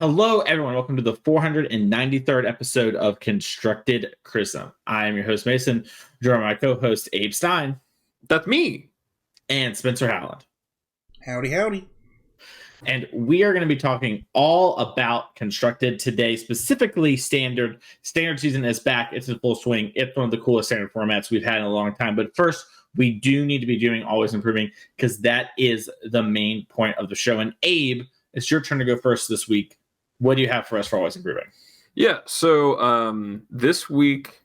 Hello, everyone. Welcome to the 493rd episode of Constructed Criticism. I am your host, Mason, joined by my co-host, Abe Stein. That's me. And Spencer Howland. Howdy, howdy. And we are going to be talking all about Constructed today, specifically Standard. Standard season is back. It's in full swing. It's one of the coolest standard formats we've had in a long time. But first, we do need to be doing Always Improving because that is the main point of the show. And Abe, it's your turn to go first this week. What do you have for us for Always Improving? Yeah, so this week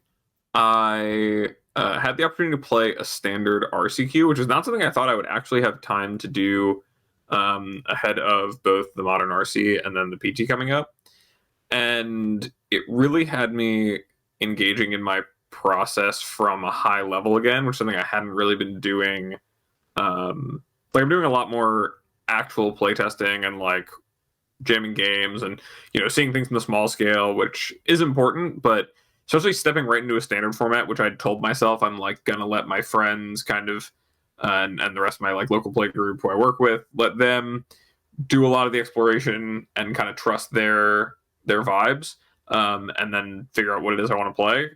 I had the opportunity to play a standard RCQ, which is not something I thought I would actually have time to do ahead of both the Modern RC and then the PT coming up. And it really had me engaging in my process from a high level again, which is something I hadn't really been doing. I'm doing a lot more actual playtesting and jamming games and seeing things in the small scale, which is important, but especially stepping right into a standard format, which I'd told myself I'm gonna let my friends kind of and the rest of my local play group who I work with, let them do a lot of the exploration and kind of trust their vibes, and then figure out what it is I want to play.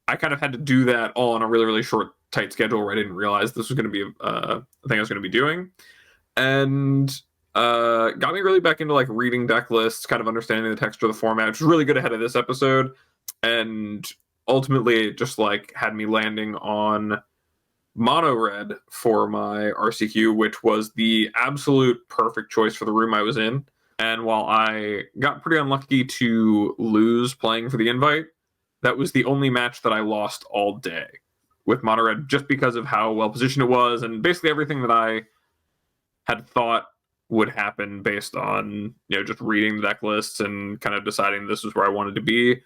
I kind of had to do that all on a really, really short, tight schedule where I didn't realize this was going to be a thing I was going to be doing. And got me really back into reading deck lists, kind of understanding the texture of the format, which was really good ahead of this episode. And ultimately it just had me landing on mono red for my RCQ, which was the absolute perfect choice for the room I was in. And while I got pretty unlucky to lose playing for the invite, that was the only match that I lost all day with mono red, just because of how well positioned it was and basically everything that I had thought would happen based on just reading the deck lists and kind of deciding this is where I wanted to be.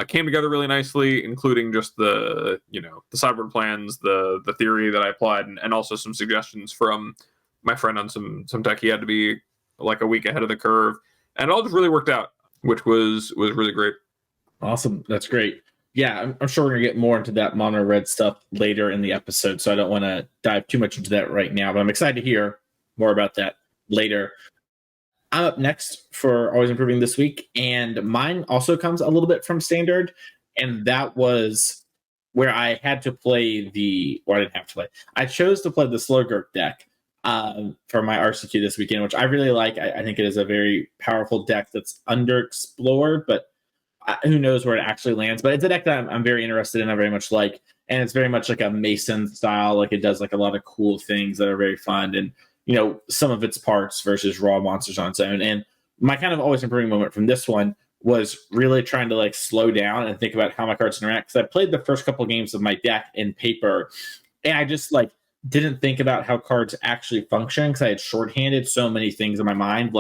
Came together really nicely, including just the the sideboard plans, the theory that I applied, and also some suggestions from my friend on some deck he had to be a week ahead of the curve, and it all just really worked out, which was really great. Awesome, that's great. Yeah, I'm sure we're gonna get more into that mono red stuff later in the episode, so I don't want to dive too much into that right now, but I'm excited to hear more about that later. I'm up next for Always Improving this week, and mine also comes a little bit from Standard, and that was where I had to play I didn't have to play. I chose to play the Slowgurk deck for my RCQ this weekend, which I really like. I think it is a very powerful deck that's underexplored, but who knows where it actually lands. But it's a deck that I'm very interested in, I very much like, and it's very much like a Mason style. It does a lot of cool things that are very fun, and some of its parts versus raw monsters on its own. And my kind of Always Improving moment from this one was really trying to slow down and think about how my cards interact. Because I played the first couple games of my deck in paper, and I just didn't think about how cards actually function because I had shorthanded so many things in my mind.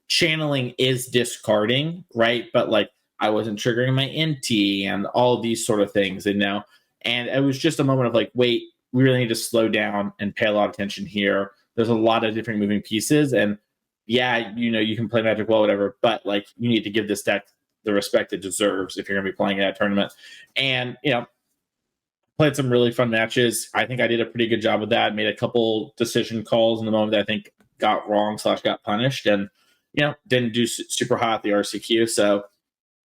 Channeling is discarding, right? But I wasn't triggering my NT and all of these sort of things, and it was just a moment of wait, we really need to slow down and pay a lot of attention here. There's a lot of different moving pieces, and yeah, you can play Magic well, whatever, but you need to give this deck the respect it deserves if you're going to be playing in that tournament. And played some really fun matches. I think I did a pretty good job of that. Made a couple decision calls in the moment that I think got wrong / got punished, and didn't do super hot at the RCQ, so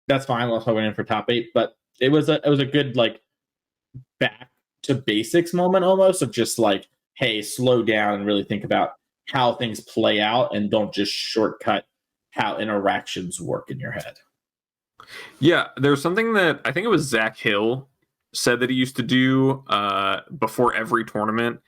that's fine. I'll went in for top 8, but it was a good back to basics moment almost of just hey, slow down and really think about how things play out and don't just shortcut how interactions work in your head. Yeah, there's something that I think it was Zach Hill said that he used to do before every tournament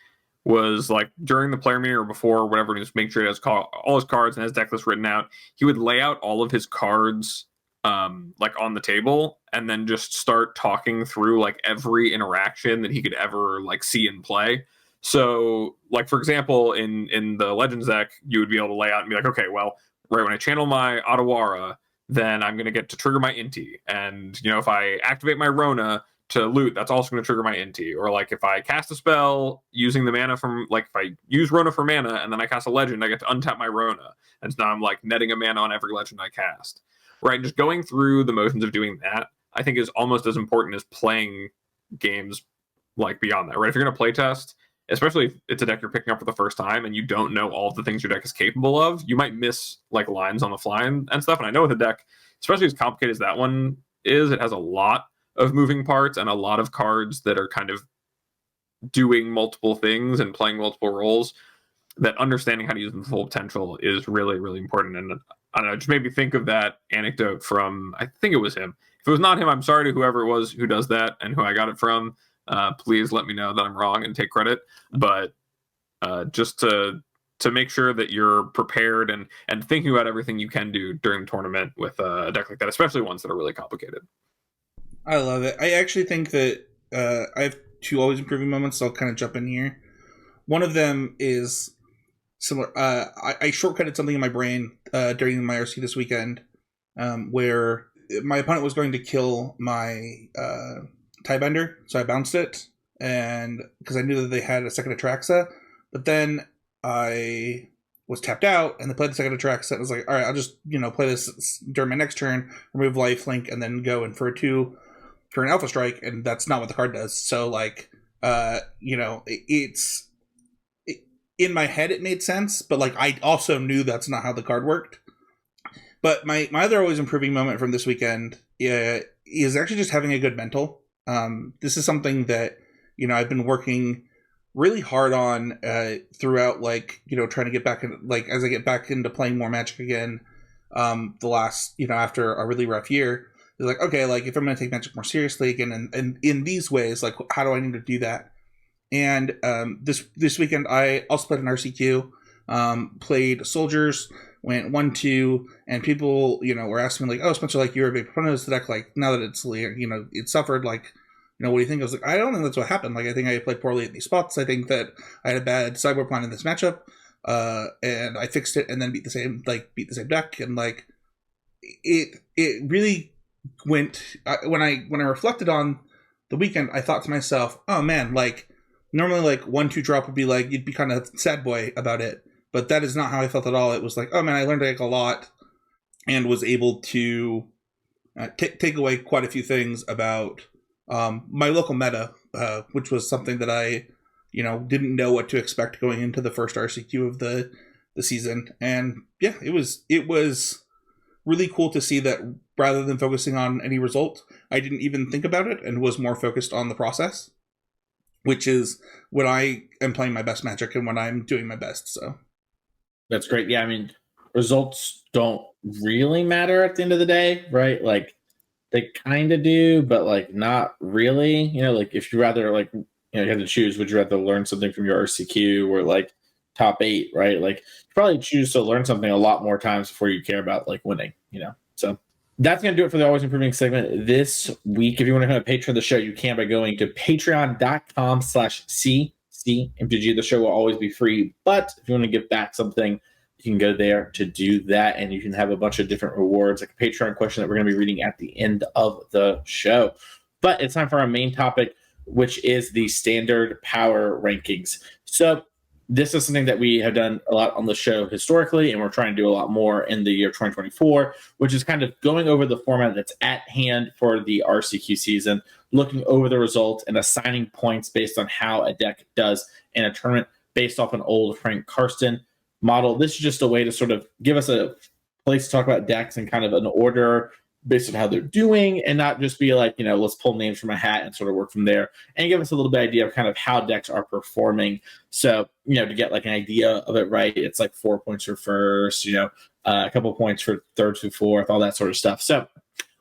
was during the player meeting or before whatever, just make sure he has all his cards and has deck list written out. He would lay out all of his cards on the table and then just start talking through every interaction that he could ever see in play. So, for example, in the Legends deck, you would be able to lay out and be okay, well, right when I channel my Otawara, then I'm going to get to trigger my Inti. And, if I activate my Rona to loot, that's also going to trigger my Inti. Or, if I cast a spell using the mana from, if I use Rona for mana and then I cast a Legend, I get to untap my Rona. And so now I'm, netting a mana on every Legend I cast. Right? Just going through the motions of doing that, I think is almost as important as playing games, beyond that, right? If you're going to play test, especially if it's a deck you're picking up for the first time and you don't know all of the things your deck is capable of, you might miss like lines on the fly and stuff. And I know with a deck, especially as complicated as that one is, it has a lot of moving parts and a lot of cards that are kind of doing multiple things and playing multiple roles, that understanding how to use the full potential is really, really important. And I don't know, it just made me think of that anecdote from, I think it was him. If it was not him, I'm sorry to whoever it was who does that and who I got it from. Please let me know that I'm wrong and take credit. But just to make sure that you're prepared and thinking about everything you can do during the tournament with a deck like that, especially ones that are really complicated. I love it. I actually think that I have two always improving moments, so I'll kind of jump in here. One of them is similar. I shortcutted something in my brain during my RC this weekend, where my opponent was going to kill my Tiebender, so I bounced it, and because I knew that they had a second Atraxa, but then I was tapped out, and they played the second Atraxa, and I was like, all right, I'll just play this during my next turn, remove lifelink, and then go in for a 2 for an Alpha Strike, and that's not what the card does. So like, it's in my head it made sense, but like I also knew that's not how the card worked. But my other always improving moment from this weekend is actually just having a good mental. This is something that I've been working really hard on throughout, like trying to get back in, like as I get back into playing more Magic again. The last after a really rough year, it's like, okay, like if I'm going to take Magic more seriously again, and in these ways, like how do I need to do that? And this weekend I also played an RCQ, played Soldiers, went 1-2, and people were asking me like, oh, Spencer, like you're a big proponent of this deck, like now that it's it suffered, like what do you think? I was like, I don't think that's what happened. Like I think I played poorly at these spots. I think that I had a bad sideboard plan in this matchup, and I fixed it and then beat the same deck, and like it really went. When I reflected on the weekend, I thought to myself, oh man, like normally like 1-2 drop would be like you'd be kind of sad boy about it, but that is not how I felt at all. It was like, oh man, I learned like a lot and was able to take away quite a few things about my local meta, which was something that I didn't know what to expect going into the first RCQ of the season. And yeah, it was really cool to see that rather than focusing on any result, I didn't even think about it and was more focused on the process, which is when I am playing my best Magic and when I'm doing my best. So that's great. Yeah, I mean, results don't really matter at the end of the day, right? Like they kind of do, but like not really. Like if you rather like you have to choose, would you rather learn something from your RCQ or like top 8, right? Like you probably choose to learn something a lot more times before you care about like winning. So that's going to do it for the Always Improving segment this week. If you want to become a patron of the show, you can by going to patreon.com/CCMTG. The show will always be free, but if you want to give back something, you can go there to do that, and you can have a bunch of different rewards, like a Patreon question that we're going to be reading at the end of the show. But it's time for our main topic, which is the standard power rankings. So this is something that we have done a lot on the show historically, and we're trying to do a lot more in the year 2024, which is kind of going over the format that's at hand for the RCQ season, looking over the results and assigning points based on how a deck does in a tournament based off an old Frank Karsten model. This is just a way to sort of give us a place to talk about decks in kind of an order based on how they're doing, and not just be like, let's pull names from a hat and sort of work from there, and give us a little bit idea of kind of how decks are performing. So, to get like an idea of it, right, it's like 4 points for first, a couple points for third to fourth, all that sort of stuff. So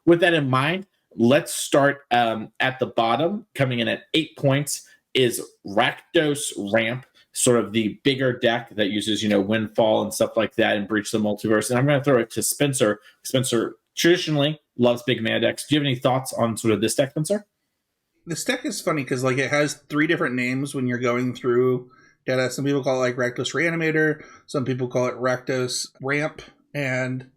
with that in mind, let's start at the bottom. Coming in at 8 points is Rakdos Ramp, sort of the bigger deck that uses, Windfall and stuff like that and Breach the Multiverse. And I'm going to throw it to Spencer. Spencer traditionally loves big mana decks. Do you have any thoughts on sort of this deck, Spencer? This deck is funny because like it has 3 different names when you're going through data. Some people call it like Rakdos Reanimator. Some people call it Rakdos Ramp. And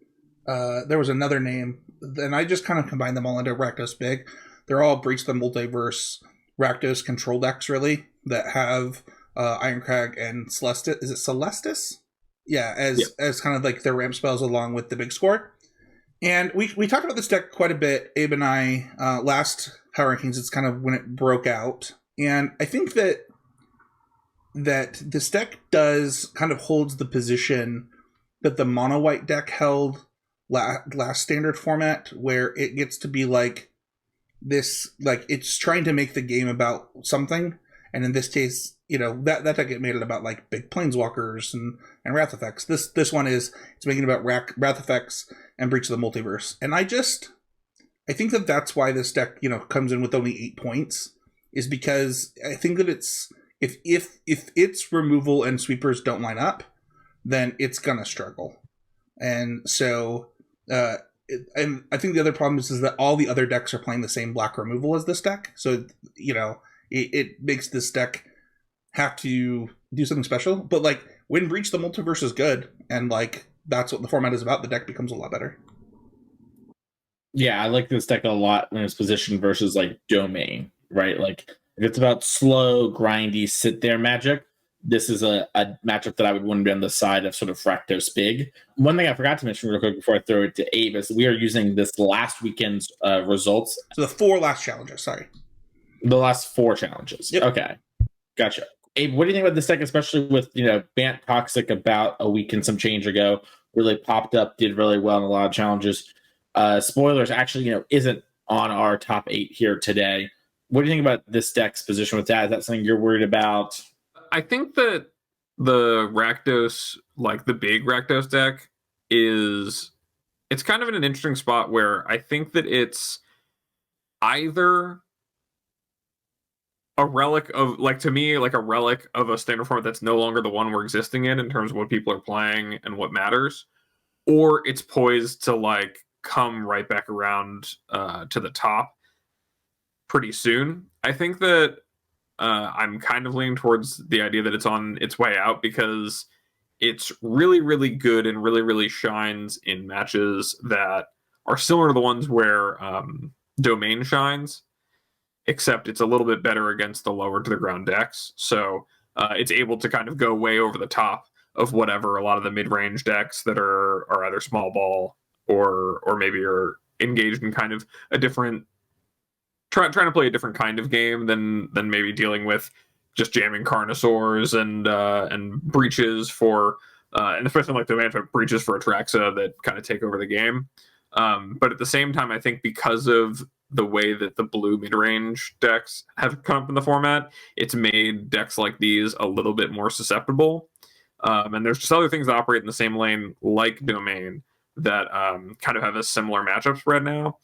there was another name. And I just kind of combined them all into Rakdos Big. They're all Breach the Multiverse Rakdos control decks, really, that have Ironcrag and Celestis. Is it Celestis? Yeah, as kind of like their ramp spells along with the big score. And we talked about this deck quite a bit, Abe and I, last Power Rankings. It's kind of when it broke out. And I think that that this deck does kind of holds the position that the mono white deck held last standard format, where it gets to be like this, like it's trying to make the game about something, and in this case, you know, that deck it made it about like big planeswalkers and wrath effects. This one is it's making it about wrath effects and Breach of the Multiverse, and I think that that's why this deck, you know, comes in with only 8 points, is because I think that it's if its removal and sweepers don't line up, then it's gonna struggle. And so and I think the other problem is that all the other decks are playing the same black removal as this deck, so you know it makes this deck have to do something special. But like when Breach the Multiverse is good, and like that's what the format is about, the deck becomes a lot better. Yeah, I like this deck a lot when it's positioned versus like Domain, right? Like if it's about slow, grindy, sit there magic, this is a matchup that I would want to be on the side of sort of Fractos Big. One thing I forgot to mention real quick before I throw it to Abe is we are using this last weekend's results. So the 4 last challenges, sorry. The last 4 challenges. Yep. Okay. Gotcha. Abe, what do you think about this deck, especially with, you know, Bant Toxic about a week and some change ago, really popped up, did really well in a lot of challenges. Spoilers actually, you know, isn't on our top 8 here today. What do you think about this deck's position with that? Is that something you're worried about? I think that the Rakdos, like the big Rakdos deck, it's kind of in an interesting spot where I think that it's either a relic of, like, to me, like a relic of a standard format that's no longer the one we're existing in terms of what people are playing and what matters, or it's poised to like come right back around to the top pretty soon. I think that I'm kind of leaning towards the idea that it's on its way out, because it's really, really good and really, really shines in matches that are similar to the ones where Domain shines, except it's a little bit better against the lower to the ground decks. So it's able to kind of go way over the top of whatever a lot of the mid-range decks that are either small ball or maybe are engaged in kind of a different trying to play a different kind of game than maybe dealing with just jamming Carnosaurs and breaches for and especially like the management breaches for Atraxa that kind of take over the game. But at the same time, I think because of the way that the blue mid-range decks have come up in the format, it's made decks like these a little bit more susceptible. And there's just other things that operate in the same lane, like Domain, that kind of have a similar matchup spread now.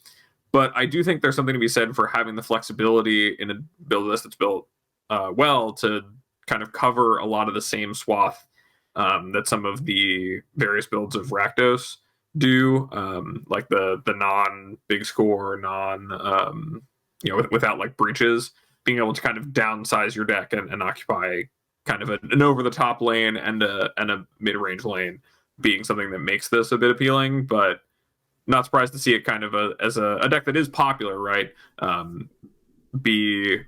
But I do think there's something to be said for having the flexibility in a build list that's built well to kind of cover a lot of the same swath that some of the various builds of Rakdos do, like the non-big score, without like breaches, being able to kind of downsize your deck and occupy kind of an over-the-top lane and a mid-range lane being something that makes this a bit appealing, but not surprised to see it kind of as a deck that is popular, right? Be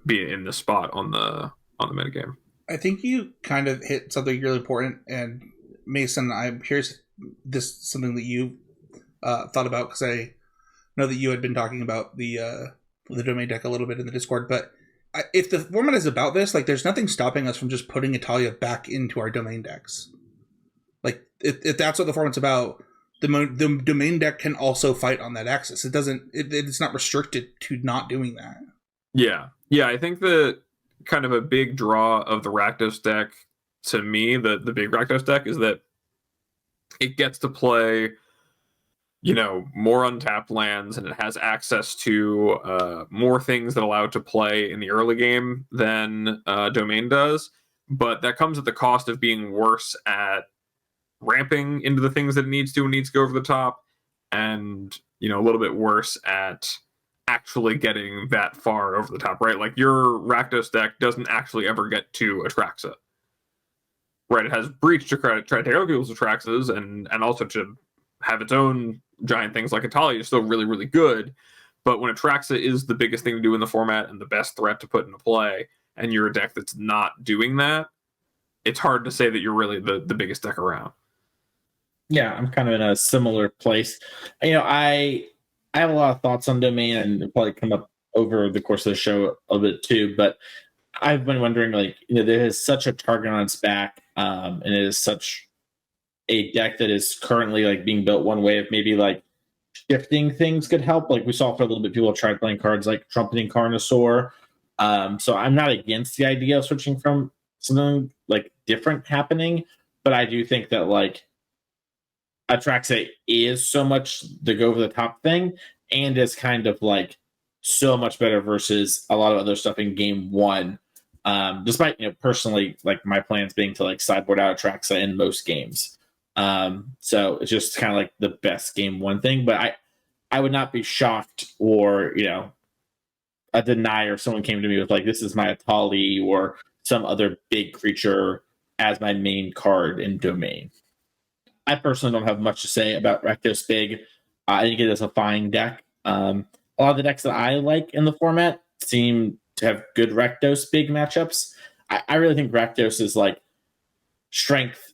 in this spot on the metagame. I think you kind of hit something really important, and Mason, I'm curious, this is something that you thought about, because I know that you had been talking about the Domain deck a little bit in the Discord, but if the format is about this, like, there's nothing stopping us from just putting Italia back into our Domain decks. Like, if that's what the format's about, the Domain deck can also fight on that axis. It's not restricted to not doing that. Yeah, I think that kind of a big draw of the Rakdos deck, to me, the big Rakdos deck, is that it gets to play, more untapped lands, and it has access to more things that allow it to play in the early game than Domain does. But that comes at the cost of being worse at ramping into the things that it needs to and needs to go over the top, and a little bit worse at actually getting that far over the top, right? Like, your Rakdos deck doesn't actually ever get to Atraxa, right? It has Breach to try to take other people's Atraxas, and also to have its own giant things like Italia is still really, really good. But when Atraxa is the biggest thing to do in the format and the best threat to put into play, and you're a deck that's not doing that, it's hard to say that you're really the biggest deck around. Yeah, I'm kind of in a similar place. I have a lot of thoughts on Domain, and it'll probably come up over the course of the show a bit too, but I've been wondering, like, there is such a target on its back, and it is such a deck that is currently like being built one way. If maybe like shifting things could help, like we saw for a little bit, people tried playing cards like Trumpeting Carnosaur. So I'm not against the idea of switching from something like different happening, but I do think that like Atraxa is so much the go over the top thing, and is kind of like so much better versus a lot of other stuff in game one. Despite personally like my plans being to like sideboard out Atraxa in most games. So it's just kind of like the best game one thing, but I would not be shocked or a denier if someone came to me with like, this is my Atali or some other big creature as my main card in Domain. I personally don't have much to say about Rakdos Big. I think it is a fine deck. A lot of the decks that I like in the format seem to have good Rakdos Big matchups. I really think Rakdos is like strength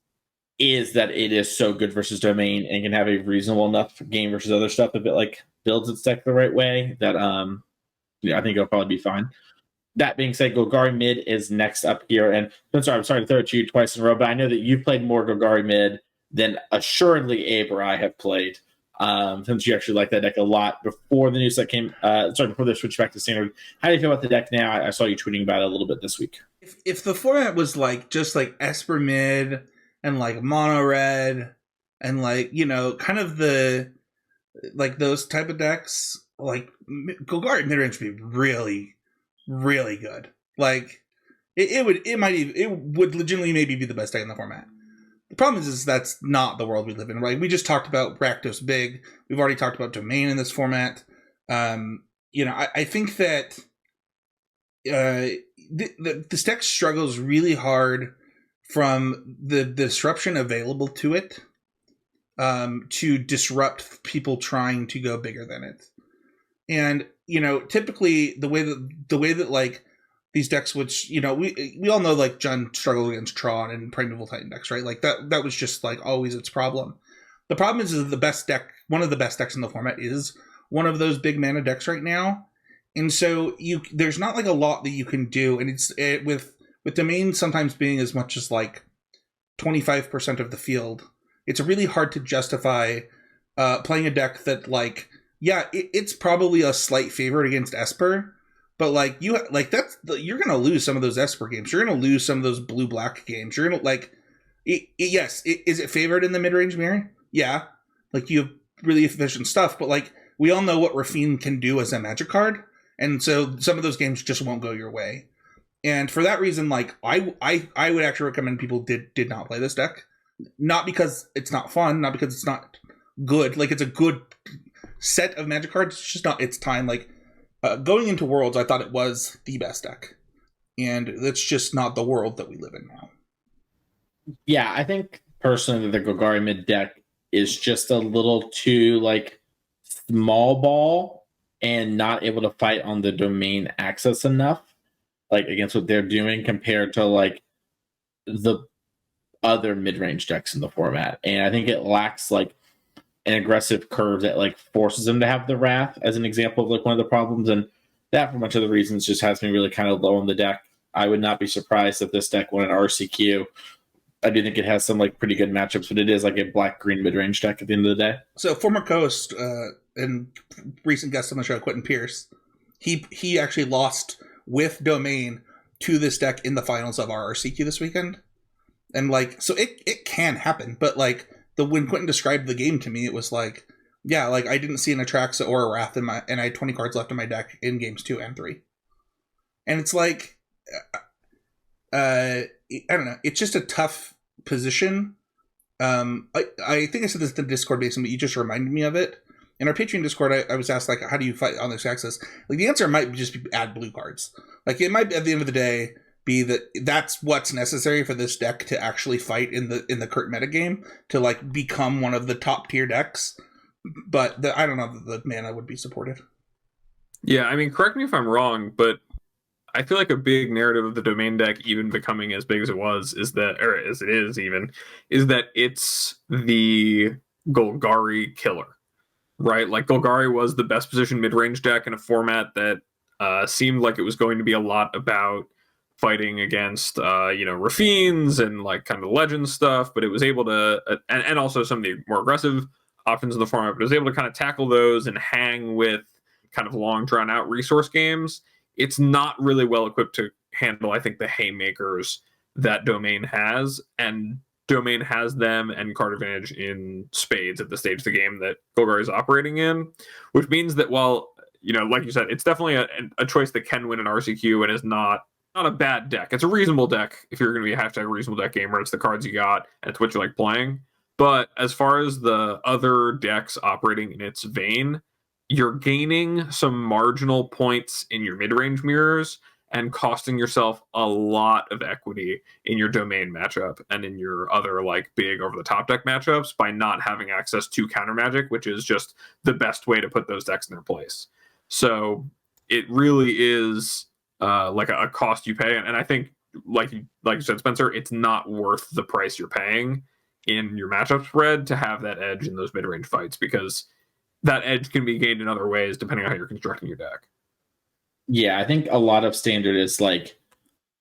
is that it is so good versus Domain and can have a reasonable enough game versus other stuff if it like builds its deck the right way that I think it'll probably be fine. That being said, Golgari Mid is next up here. And Spencer, I'm sorry to throw it to you twice in a row, but I know that you've played more Golgari Mid than assuredly Abe or I have played, since you actually like that deck a lot before the new set came. Before they switched back to standard. How do you feel about the deck now? I saw you tweeting about it a little bit this week. If the format was like just like Esper Mid and like Mono Red and like kind of the like those type of decks, like Golgari Midrange would be really, really good. Like it would legitimately maybe be the best deck in the format. The problem is that's not the world we live in, right? We just talked about Rakdos Big. We've already talked about Domain in this format. I think that this deck struggles really hard from the disruption available to it to disrupt people trying to go bigger than it. And typically the way that like these decks, which we all know, like John struggled against Tron and Primeval Titan decks, right? Like that was just like always its problem. The problem is the best deck, one of the best decks in the format, is one of those big mana decks right now, and so there's not like a lot that you can do, and with Domain sometimes being as much as like 25% of the field, it's really hard to justify playing a deck that like it's probably a slight favorite against Esper. But like you're gonna lose some of those Esper games. You're gonna lose some of those blue-black games. You're gonna like, is it favored in the mid-range mirror? Yeah, like you have really efficient stuff. But like we all know what Rafine can do as a Magic card, and so some of those games just won't go your way. And for that reason, like I would actually recommend people did not play this deck, not because it's not fun, not because it's not good. Like it's a good set of Magic cards. It's just not its time. Like. Going into Worlds, I thought it was the best deck. And that's just not the world that we live in now. Yeah, I think personally the Golgari Mid deck is just a little too like small ball and not able to fight on the Domain access enough, like against what they're doing compared to like the other mid-range decks in the format. And I think it lacks like an aggressive curve that like forces him to have the Wrath as an example of like one of the problems, and that for much of the reasons just has me really kind of low on the deck. I would not be surprised if this deck won an RCQ. I do think it has some like pretty good matchups, but it is like a black-green mid-range deck at the end of the day. So former co-host and recent guest on the show, Quentin Pierce, he actually lost with Domain to this deck in the finals of our RCQ this weekend, and like so it can happen, but like. When Quentin described the game to me, it was like, yeah, like I didn't see an Atraxa or a Wrath and I had 20 cards left in my deck in games 2 and 3. And it's like, I don't know. It's just a tough position. I think I said this in the Discord basement, but you just reminded me of it. In our Patreon Discord, I was asked, like, how do you fight on this access? Like, the answer might just be add blue cards. Like, it might, at the end of the day, be that's what's necessary for this deck to actually fight in the current metagame to like become one of the top tier decks. But I don't know that the mana would be supported. Yeah, I mean, correct me if I'm wrong, but I feel like a big narrative of the Domain deck even becoming as big as it was is that, or as it is even, is that it's the Golgari killer, right? Like Golgari was the best positioned mid-range deck in a format that seemed like it was going to be a lot about fighting against Rafines and like kind of legend stuff, but it was able to and also some of the more aggressive options in the format, but it was able to kind of tackle those and hang with kind of long drawn out resource games. It's not really well equipped to handle, I think, the haymakers that Domain has, and Domain has them and card advantage in spades at the stage of the game that Golgari is operating in, which means that while, like you said, it's definitely a choice that can win an RCQ and is not a bad deck. It's a reasonable deck if you're going to be a reasonable deck gamer. It's the cards you got, and it's what you like playing. But as far as the other decks operating in its vein, you're gaining some marginal points in your mid-range mirrors and costing yourself a lot of equity in your Domain matchup and in your other like big over-the-top deck matchups by not having access to counter magic, which is just the best way to put those decks in their place. So it really is like a cost you pay, and I think, like you said, Spencer, it's not worth the price you're paying in your matchup spread to have that edge in those mid-range fights, because that edge can be gained in other ways depending on how you're constructing your deck. Yeah, I think a lot of standard is like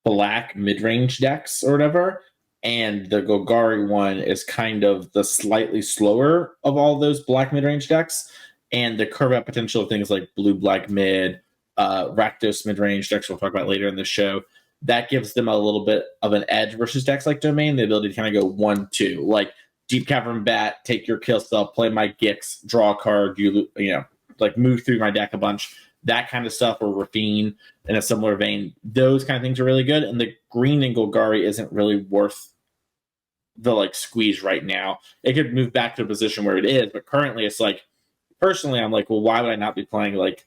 black mid-range decks or whatever, and the Golgari one is kind of the slightly slower of all those black mid-range decks, and the curve out potential of things like blue-black mid, Rakdos mid-range decks we'll talk about later in the show, that gives them a little bit of an edge versus decks like Domain, the ability to kind of go 1-2, like Deep Cavern Bat, take your kill spell, play my Gix, draw a card, like move through my deck a bunch, that kind of stuff, or Rafine in a similar vein. Those kind of things are really good, and the green in Golgari isn't really worth the like squeeze right now. It could move back to a position where it is, but currently it's like, personally, I'm like, well, why would I not be playing like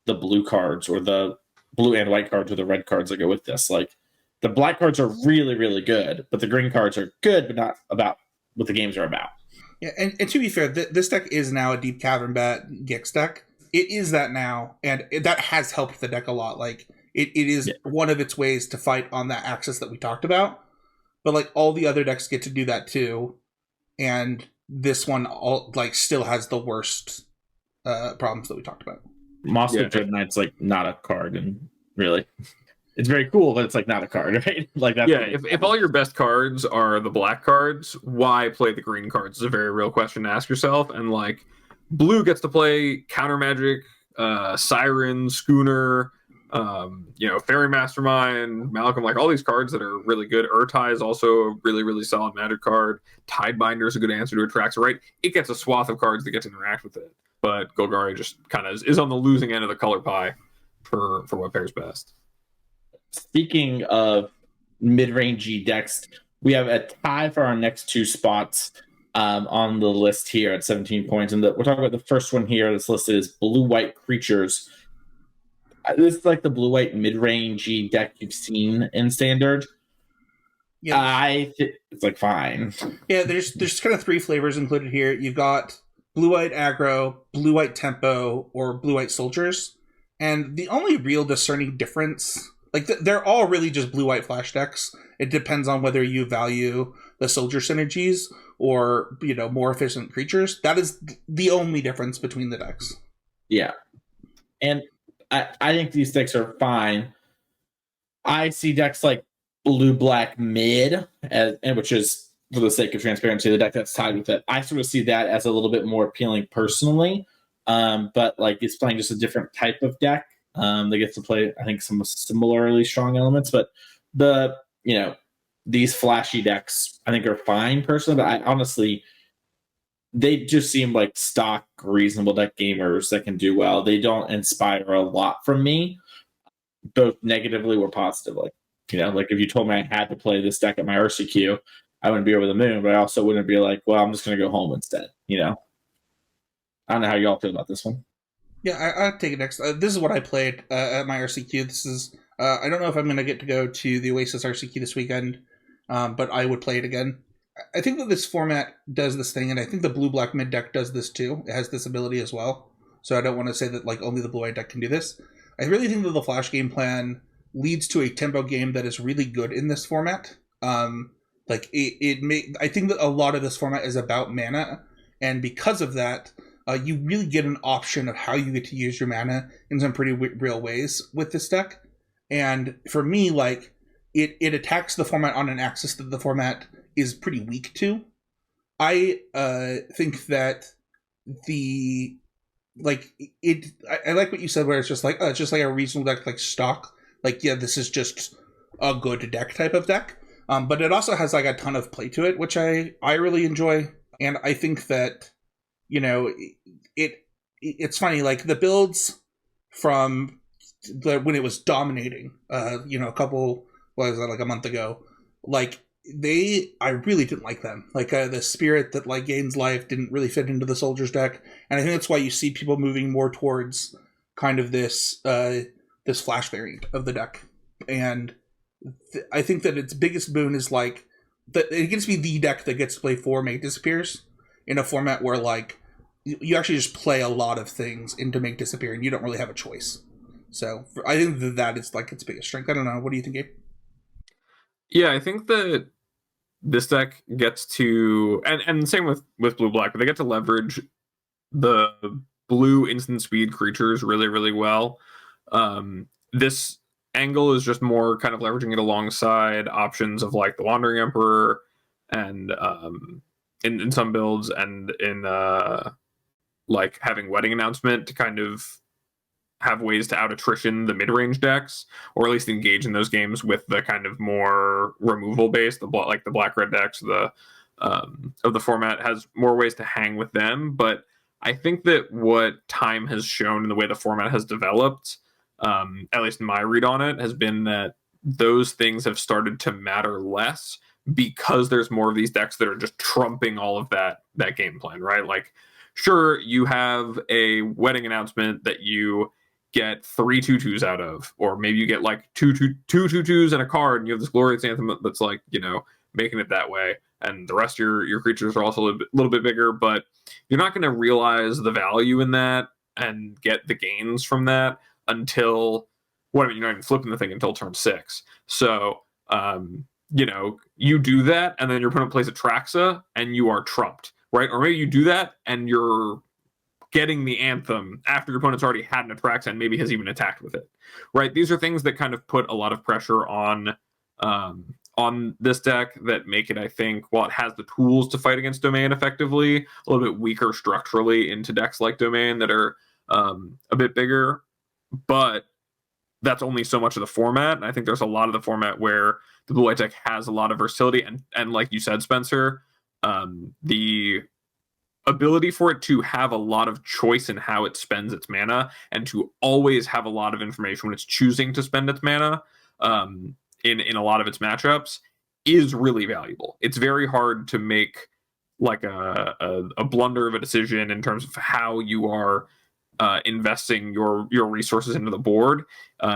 the blue cards or the blue and white cards or the red cards that go with this? Like, the black cards are really, really good, but the green cards are good, but not about what the games are about. Yeah, and to be fair, this deck is now a Deep Cavern Bat Gix deck. It is that now, and that has helped the deck a lot. Like, it is one of its ways to fight on that axis that we talked about. But like, all the other decks get to do that too, and this one still has the worst problems that we talked about. Moscow Dread Knight's like not a card, and really, it's very cool, but it's like not a card, right? Like that. Yeah, if all your best cards are the black cards, why play the green cards? Is a very real question to ask yourself. And like, blue gets to play counter magic, Siren, Schooner, Fairy Mastermind, Malcolm, like all these cards that are really good. Urtai is also a really, really solid magic card. Tidebinder is a good answer to Atraxa, right? It gets a swath of cards that get to interact with it. But Golgari just kind of is on the losing end of the color pie for what pairs best. Speaking of mid-rangey decks, we have a tie for our next two spots on the list here at 17 points. And we're talking about the first one here that's listed as blue-white creatures. This is like the blue-white mid-rangey deck you've seen in Standard. Yeah, it's like fine. Yeah, there's kind of three flavors included here. You've got blue-white aggro, blue-white tempo, or blue-white soldiers. And the only real discerning difference, like they're all really just blue-white flash decks. It depends on whether you value the soldier synergies or, more efficient creatures. That is the only difference between the decks. Yeah. And I think these decks are fine. I see decks like blue-black mid, which is, for the sake of transparency, the deck that's tied with it. I sort of see that as a little bit more appealing personally. But like, it's playing just a different type of deck. They get to play, I think, some similarly strong elements, but these flashy decks I think are fine personally, but I honestly, they just seem like stock reasonable deck gamers that can do well. They don't inspire a lot from me, both negatively or positively. Like if you told me I had to play this deck at my RCQ, I wouldn't be over the moon, but I also wouldn't be like, well, I'm just going to go home instead. I don't know how y'all feel about this one. Yeah, I'll take it next. This is what I played at my RCQ. This is, I don't know if I'm going to get to go to the Oasis RCQ this weekend, but I would play it again. I think that this format does this thing, and I think the blue-black mid deck does this too. It has this ability as well. So I don't want to say that like only the blue-white deck can do this. I really think that the flash game plan leads to a tempo game that is really good in this format. I think that a lot of this format is about mana, and because of that, you really get an option of how you get to use your mana in some pretty real ways with this deck. And for me, like, it attacks the format on an axis that the format is pretty weak to. I think that the like it. I like what you said, where it's just like it's just like a reasonable deck, like stock. Like, yeah, this is just a good deck type of deck. But it also has like a ton of play to it, which I really enjoy, and I think that it's funny, like the builds from when it was dominating, a couple, what was that, like a month ago, like I really didn't like them. Like the spirit that like gains life didn't really fit into the soldiers deck, and I think that's why you see people moving more towards kind of this this flash variant of the deck. And I think that its biggest boon is like that it gets to be the deck that gets to play 4 Make Disappears in a format where like you actually just play a lot of things into Make Disappear and you don't really have a choice. So I think that is like its biggest strength. I don't know. What do you think, Gabe? Yeah, I think that this deck gets to, and same with blue black, but they get to leverage the blue instant speed creatures really, really well. This angle is just more kind of leveraging it alongside options of like the Wandering Emperor and in some builds, and in like having Wedding Announcement to kind of have ways to out attrition the mid-range decks, or at least engage in those games with the kind of more removal based, like the black-red decks, of the format has more ways to hang with them. But I think that what time has shown in the way the format has developed, at least in my read on it, has been that those things have started to matter less because there's more of these decks that are just trumping all of that game plan, right? Like, sure, you have a Wedding Announcement that you get 3 2/2s out of, or maybe you get like two 2/2s and a card, and you have this Glorious Anthem that's like, making it that way, and the rest of your creatures are also a little bit bigger, but you're not going to realize the value in that and get the gains from that until you're not even flipping the thing until turn 6. So you do that, and then your opponent plays Atraxa and you are trumped, right? Or maybe you do that and you're getting the Anthem after your opponent's already had an Atraxa and maybe has even attacked with it, right? These are things that kind of put a lot of pressure on this deck that make it, I think, while it has the tools to fight against Domain effectively, a little bit weaker structurally into decks like Domain that are a bit bigger. But that's only so much of the format. And I think there's a lot of the format where the blue-white deck has a lot of versatility. And like you said, Spencer, the ability for it to have a lot of choice in how it spends its mana, and to always have a lot of information when it's choosing to spend its mana in a lot of its matchups, is really valuable. It's very hard to make like a blunder of a decision in terms of how you are investing your resources into the board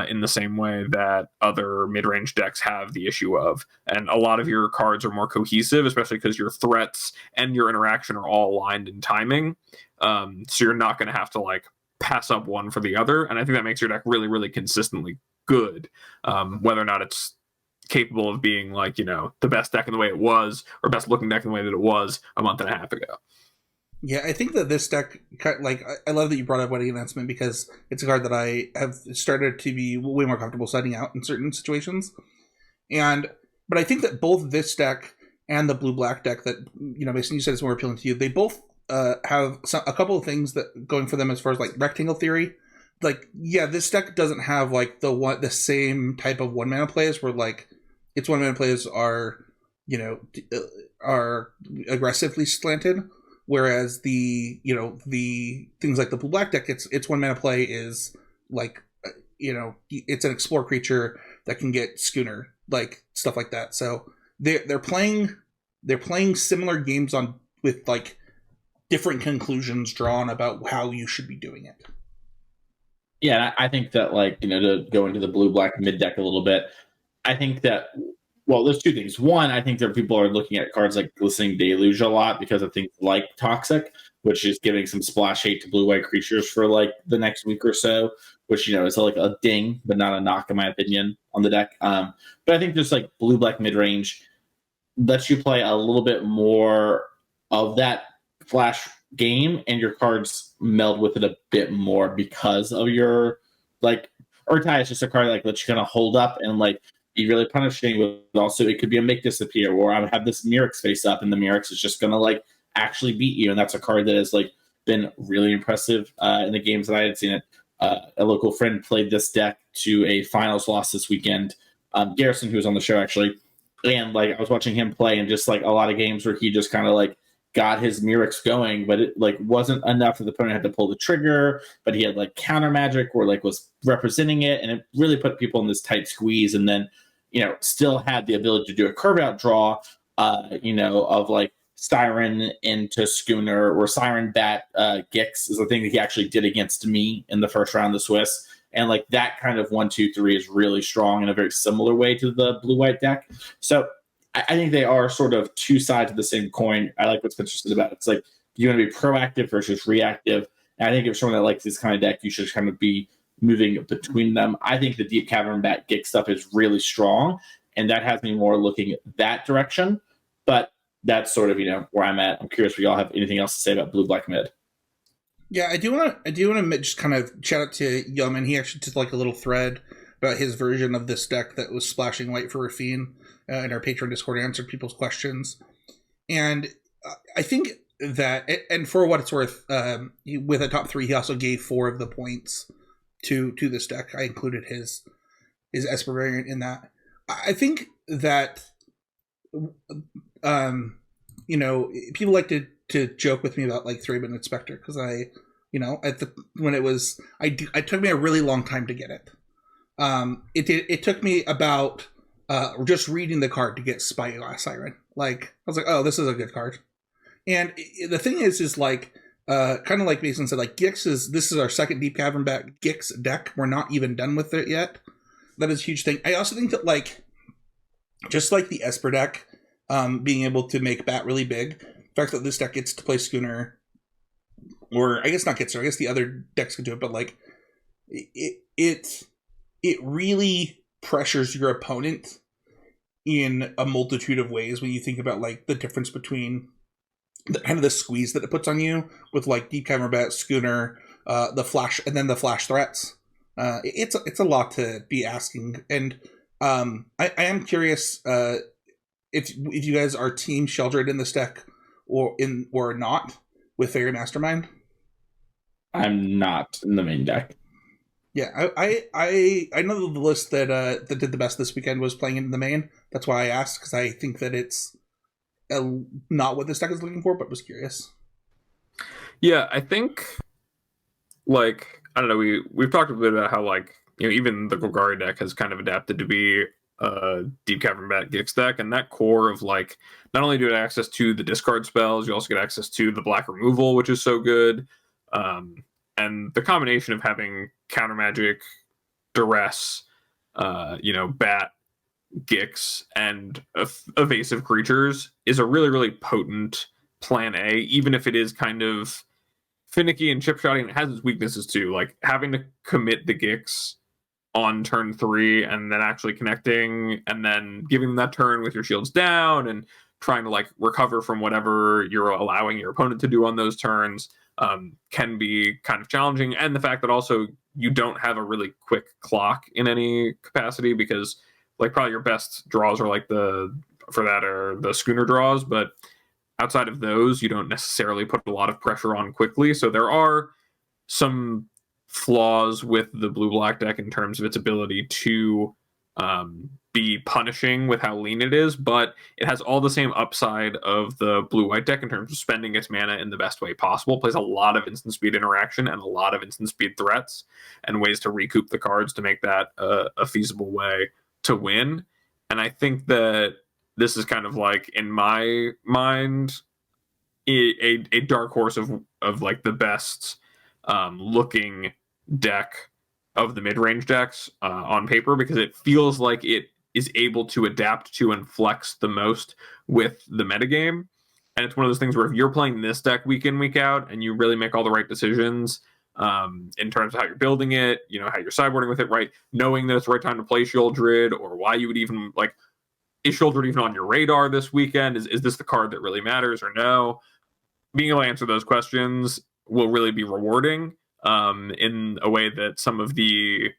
in the same way that other mid-range decks have the issue of. And a lot of your cards are more cohesive, especially because your threats and your interaction are all aligned in timing. So you're not going to have to like pass up one for the other. And I think that makes your deck really, really consistently good, whether or not it's capable of being like, the best deck in the way it was, or best looking deck in the way that it was a month and a half ago. Yeah, I think that this deck, like, I love that you brought up Wedding Announcement, because it's a card that I have started to be way more comfortable setting out in certain situations. But I think that both this deck and the blue-black deck that, Mason, you said is more appealing to you, they both have a couple of things that going for them as far as, like, rectangle theory. Like, yeah, this deck doesn't have, like, the same type of one-mana plays where, like, its one-mana plays are, are aggressively slanted. Whereas the things like the blue black deck, its one mana play is like, it's an explore creature that can get schooner, like stuff like that. So they're playing similar games with like different conclusions drawn about how you should be doing it. Yeah, I think that, like, to go into the blue black mid deck a little bit, I think that, well, there's two things. One, I think that people are looking at cards like Glistening Deluge a lot because of things like Toxic, which is giving some splash hate to blue-white creatures for like the next week or so, which, is like a ding, but not a knock in my opinion on the deck. But I think just like blue-black mid-range lets you play a little bit more of that flash game, and your cards meld with it a bit more because of your, like, Urtai is just a card that like lets you kind of hold up and like be really punishing, but also it could be a make disappear, or I would have this Mirrex face up, and the Mirrex is just gonna like actually beat you, and that's a card that has like been really impressive in the games that I had seen it. A local friend played this deck to a finals loss this weekend. Garrison, who was on the show actually, and like I was watching him play, and just like a lot of games where he just kind of like got his Mirrex going, but it like wasn't enough that the opponent had to pull the trigger, but he had like counter magic or like was representing it, and it really put people in this tight squeeze. And then, you know, still had the ability to do a curve out draw, you know, of like Siren into Schooner, or Siren Bat Gix is the thing that he actually did against me in the first round of the Swiss. And like that kind of 1-2-3 is really strong in a very similar way to the blue-white deck. So I think they are sort of two sides of the same coin. I like what Spencer said about it. It's like you want to be proactive versus reactive. And I think if someone that likes this kind of deck, you should kind of be moving between them. I think the Deep Cavern Bat Gix stuff is really strong, and that has me more looking at that direction. But that's sort of, you know, where I'm at. I'm curious if y'all have anything else to say about blue black mid. Yeah, I do want to just kind of shout out to Yeoman. He actually did like a little thread about his version of this deck that was splashing white for Rafine in our Patreon Discord, answered people's questions. And I think that, and for what it's worth, with a top 3, he also gave 4 of the points to this deck. I included his Esper variant in that. I think that, you know, people like to joke with me about like Thraben Inspector, because I, you know, when it was, it took me a really long time to get it. It took me about just reading the card to get Spyglass Siren. Like, I was like, oh, this is a good card. And the thing is like, kind of like Mason said, like this is our second Deep Cavern Bat Gix deck. We're not even done with it yet. That is a huge thing. I also think that like, just like the Esper deck, being able to make Bat really big, the fact that this deck gets to play Schooner, or I guess not gets to, I guess the other decks can do it, but like it really pressures your opponent in a multitude of ways when you think about like the difference between the kind of the squeeze that it puts on you with like Deep Cavern Bat, Schooner, the flash, and then the flash threats. It's a lot to be asking, and I am curious if you guys are team Sheldred in this deck or not with Fairy Mastermind. I'm not in the main deck. Yeah, I know the list that that did the best this weekend was playing in the main. That's why I asked, because I think that it's not what this deck is looking for, but was curious. Yeah, I think, like, I don't know, we've talked a bit about how, like, you know, even the Golgari deck has kind of adapted to be a Deep Cavern Bat Gix deck, and that core of, like, not only do you have access to the discard spells, you also get access to the black removal, which is so good. And the combination of having counter magic, duress, you know, bat, Gix, and evasive creatures is a really, really potent plan A, even if it is kind of finicky and chip-shotty, and it has its weaknesses too. Like having to commit the Gix on turn 3 and then actually connecting and then giving them that turn with your shields down and trying to like recover from whatever you're allowing your opponent to do on those turns can be kind of challenging. And the fact that also you don't have a really quick clock in any capacity, because like probably your best draws are like the Schooner draws, but outside of those, you don't necessarily put a lot of pressure on quickly. So there are some flaws with the blue-black deck in terms of its ability to be punishing with how lean it is, but it has all the same upside of the blue-white deck in terms of spending its mana in the best way possible. It plays a lot of instant speed interaction and a lot of instant speed threats and ways to recoup the cards to make that a feasible way to win. And I think that this is kind of like, in my mind, a dark horse of like the best looking deck of the mid-range decks on paper, because it feels like it is able to adapt to and flex the most with the metagame. And it's one of those things where if you're playing this deck week in, week out, and you really make all the right decisions in terms of how you're building it, you know, how you're sideboarding with it, right, knowing that it's the right time to play Sheoldred, or why you would even, like, is Sheoldred even on your radar this weekend? Is this the card that really matters or no? Being able to answer those questions will really be rewarding in a way that some of the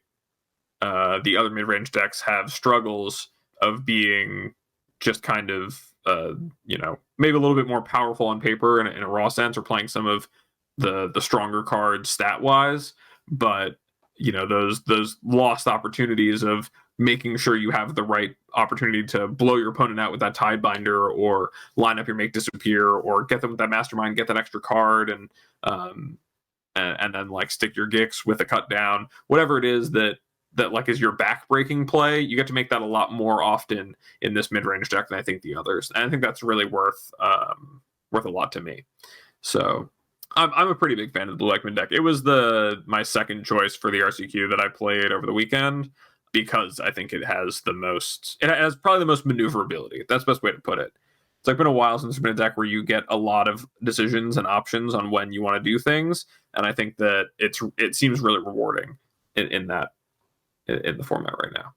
the other mid-range decks have struggles of being just kind of maybe a little bit more powerful on paper in a raw sense, or playing some of the stronger cards stat wise, but those lost opportunities of making sure you have the right opportunity to blow your opponent out with that Tidebinder, or line up your Make Disappear, or get them with that Mastermind, get that extra card, and then like stick your Gix with a cut down, whatever it is that like is your back-breaking play. You get to make that a lot more often in this mid-range deck than I think the others, and I think that's really worth a lot to me. So I'm a pretty big fan of the Blue Black mid deck. It was my second choice for the RCQ that I played over the weekend, because I think it has probably the most maneuverability. That's the best way to put it. It's like been a while since there's been a deck where you get a lot of decisions and options on when you want to do things, and I think that it seems really rewarding in the format right now.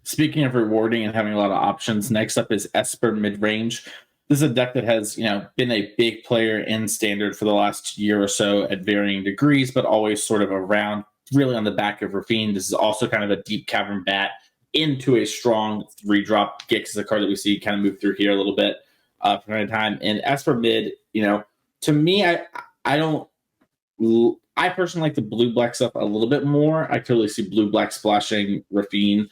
Speaking of rewarding and having a lot of options, next up is Esper Midrange. This is a deck that has been a big player in Standard for the last year or so at varying degrees, but always sort of around, really on the back of Rafine. This is also kind of a deep cavern bat into a strong 3-drop. Gix is a card that we see kind of move through here a little bit from time to time. And Esper Mid, to me, I personally like the blue-black stuff a little bit more. I totally see blue-black splashing Rafine,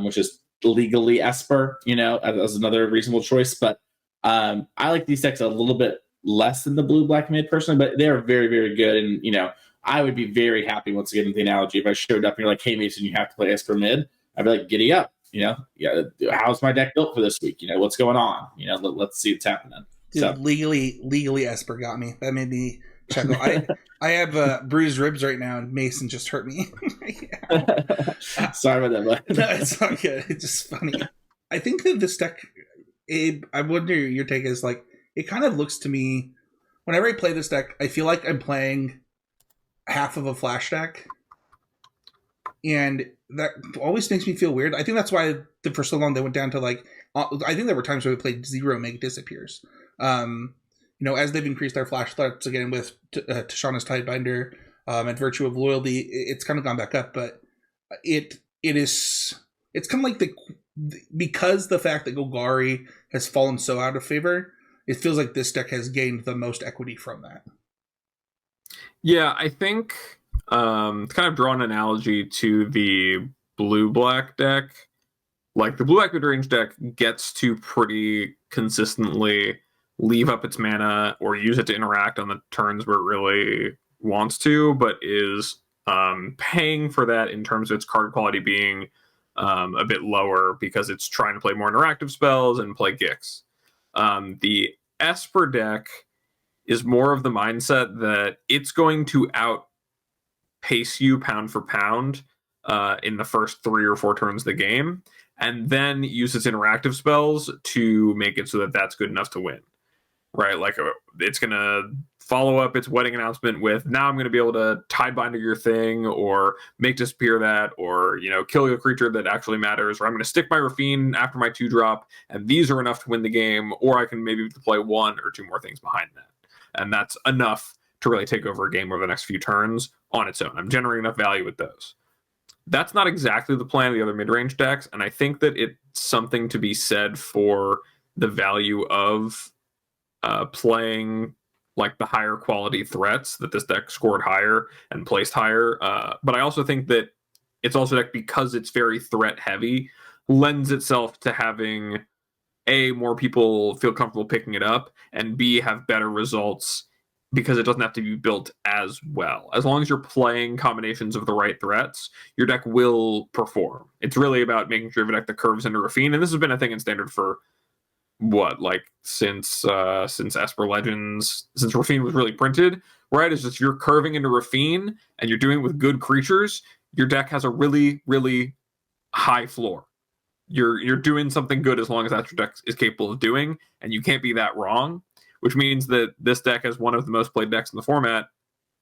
which is legally Esper, as another reasonable choice. But I like these decks a little bit less than the blue-black mid personally, but they're very, very good. And, I would be very happy, once again, with the analogy, if I showed up and you're like, hey, Mason, you have to play Esper Mid, I'd be like, giddy up. How's my deck built for this week? What's going on? Let's see what's happening. Dude, So legally Esper got me. That made me chuckle. I have bruised ribs right now, and Mason just hurt me. sorry about that, but No, it's not good. It's just funny. I think that this deck, Abe, I wonder your take is like, it kind of looks to me, whenever I play this deck, I feel like I'm playing half of a flash deck, and that always makes me feel weird. I think that's why for so long they went down to like, I think there were times where we played 0 Make Disappears. As they've increased our flash threats again with Tishana's Tidebinder and Virtue of Loyalty, it's kind of gone back up, but it's kind of like because the fact that Golgari has fallen so out of favor, it feels like this deck has gained the most equity from that. Yeah, I think to kind of draw an analogy to the blue-black deck, like the blue-black mid-range deck gets to pretty consistently leave up its mana or use it to interact on the turns where it really wants to, but is paying for that in terms of its card quality being a bit lower because it's trying to play more interactive spells and play Gix. The Esper deck is more of the mindset that it's going to outpace you pound for pound in the first 3 or 4 turns of the game, and then use its interactive spells to make it so that that's good enough to win. Right? Like it's going to follow up its wedding announcement with, now I'm going to be able to Tidebinder your thing, or Make Disappear that, or, kill a creature that actually matters, or I'm going to stick my Rafine after my 2-drop, and these are enough to win the game, or I can maybe play 1 or 2 more things behind that. And that's enough to really take over a game over the next few turns on its own. I'm generating enough value with those. That's not exactly the plan of the other mid-range decks, and I think that it's something to be said for the value of playing like the higher quality threats, that this deck scored higher and placed higher. But I also think that it's also a deck, because it's very threat heavy, lends itself to having A, more people feel comfortable picking it up, and B, have better results because it doesn't have to be built as well. As long as you're playing combinations of the right threats, your deck will perform. It's really about making sure you have a deck that curves into Rafine, and this has been a thing in Standard for since Esper Legends, since Rafine was really printed, right? It's just, you're curving into Rafine and you're doing it with good creatures, your deck has a really, really high floor. You're doing something good as long as that's your deck is capable of doing, and you can't be that wrong, which means that this deck, as one of the most played decks in the format,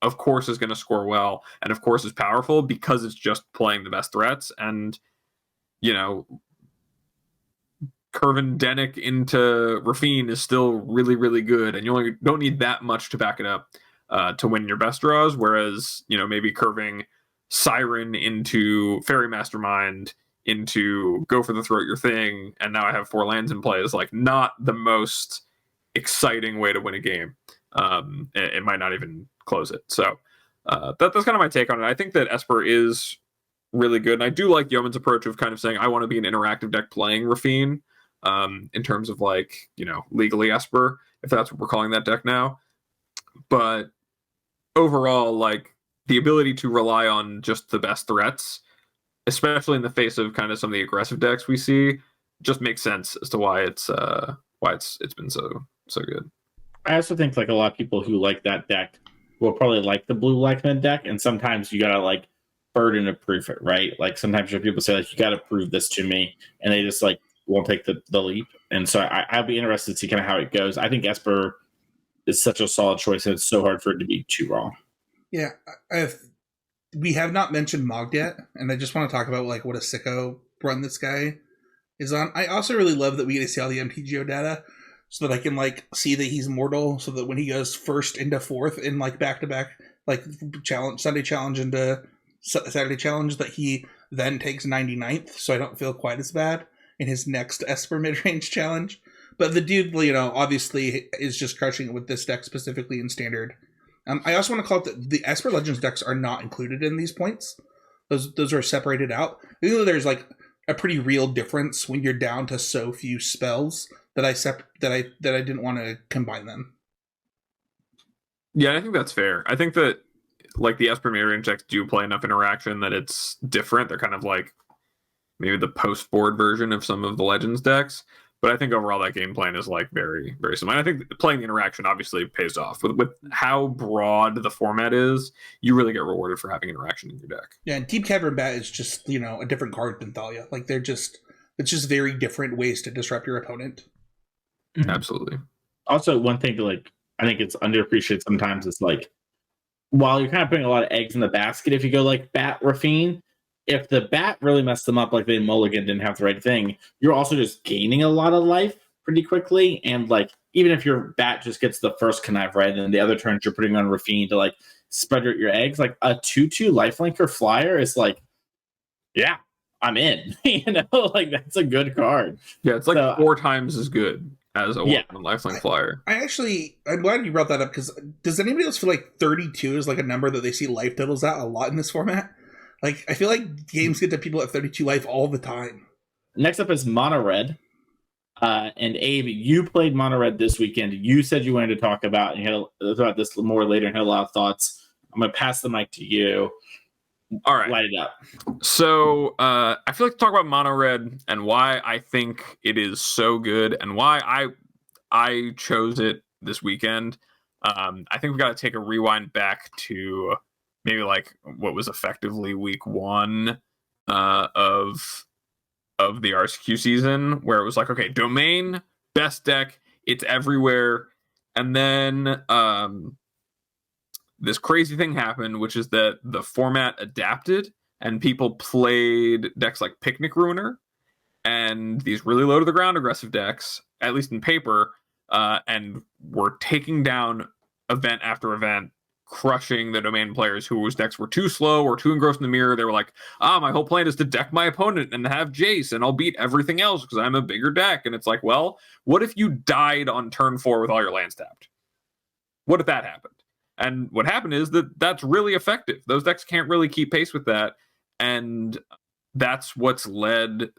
of course is going to score well, and of course is powerful because it's just playing the best threats. And curving Denick into Rafine is still really, really good, and you only don't need that much to back it up to win your best draws, whereas maybe curving Siren into Fairy Mastermind into Go for the Throat Your Thing, and now I have 4 lands in play is like not the most exciting way to win a game. It might not even close it. So that's kind of my take on it. I think that Esper is really good, and I do like Yeoman's approach of kind of saying I want to be an interactive deck playing Rafine, in terms of like, you know, legally Esper, if that's what we're calling that deck now. But overall, like the ability to rely on just the best threats, especially in the face of kind of some of the aggressive decks we see, just makes sense as to why it's been so good. I also think like a lot of people who like that deck will probably like the blue Blackman deck, and sometimes you gotta like burden of proof it, right? Like sometimes your people say like you gotta prove this to me, and they just like won't take the leap. And so I'll be interested to see kind of how it goes. I think Esper is such a solid choice, and it's so hard for it to be too wrong. Yeah, we have not mentioned Mogged yet, and I just want to talk about like what a sicko run this guy is on. I also really love that we get to see all the MTGO data, so that I can like see that he's mortal, so that when he goes first into fourth in like back-to-back like Sunday challenge into Saturday challenge, that he then takes 99th, so I don't feel quite as bad in his next Esper mid-range challenge. But the dude, you know, obviously is just crushing it with this deck specifically in Standard. I also want to call it that the Esper Legends decks are not included in these points. Those are separated out. Even though there's like a pretty real difference when you're down to so few spells that I didn't want to combine them. Yeah, I think that's fair. I think that like the Esper mid-range decks do play enough interaction that it's different. They're kind of like maybe the post-board version of some of the Legends decks. But I think overall that game plan is like very, very similar. And I think playing the interaction obviously pays off. With how broad the format is, you really get rewarded for having interaction in your deck. Yeah, and Deep Cavern Bat is just, you know, a different card than Thalia. Like it's just very different ways to disrupt your opponent. Mm-hmm. Absolutely. Also, one thing to like, I think it's underappreciated sometimes is like, while you're kind of putting a lot of eggs in the basket, if you go like Bat Rafine, if the bat really messed them up, like they mulligan didn't have the right thing, you're also just gaining a lot of life pretty quickly. And like, even if your bat just gets the first connive right, and then the other turns you're putting on Rafine to like spread your eggs, like a 2/2 lifelinker flyer is like, yeah, I'm in. You know, like that's a good card. Yeah, it's like so, 4 times as good as a lifelink flyer. I'm glad you brought that up, because does anybody else feel like 32 is like a number that they see life totals at a lot in this format? Like, I feel like games get to people at 32 life all the time. Next up is Mono Red. And Abe, you played Mono Red this weekend. You said you wanted to talk about this more later and had a lot of thoughts. I'm going to pass the mic to you. All right. Light it up. So I feel like to talk about Mono Red and why I think it is so good and why I chose it this weekend. I think we've got to take a rewind back to maybe like what was effectively week 1 of the RCQ season, where it was like, okay, Domain, best deck, it's everywhere. And then this crazy thing happened, which is that the format adapted and people played decks like Picnic Ruiner and these really low to the ground aggressive decks, at least in paper, and were taking down event after event, crushing the Domain players whose decks were too slow or too engrossed in the mirror. They were like, my whole plan is to deck my opponent and have Jace, and I'll beat everything else because I'm a bigger deck. And it's like, well, what if you died on turn 4 with all your lands tapped? What if that happened? And what happened is that's really effective. Those decks can't really keep pace with that. And that's what's led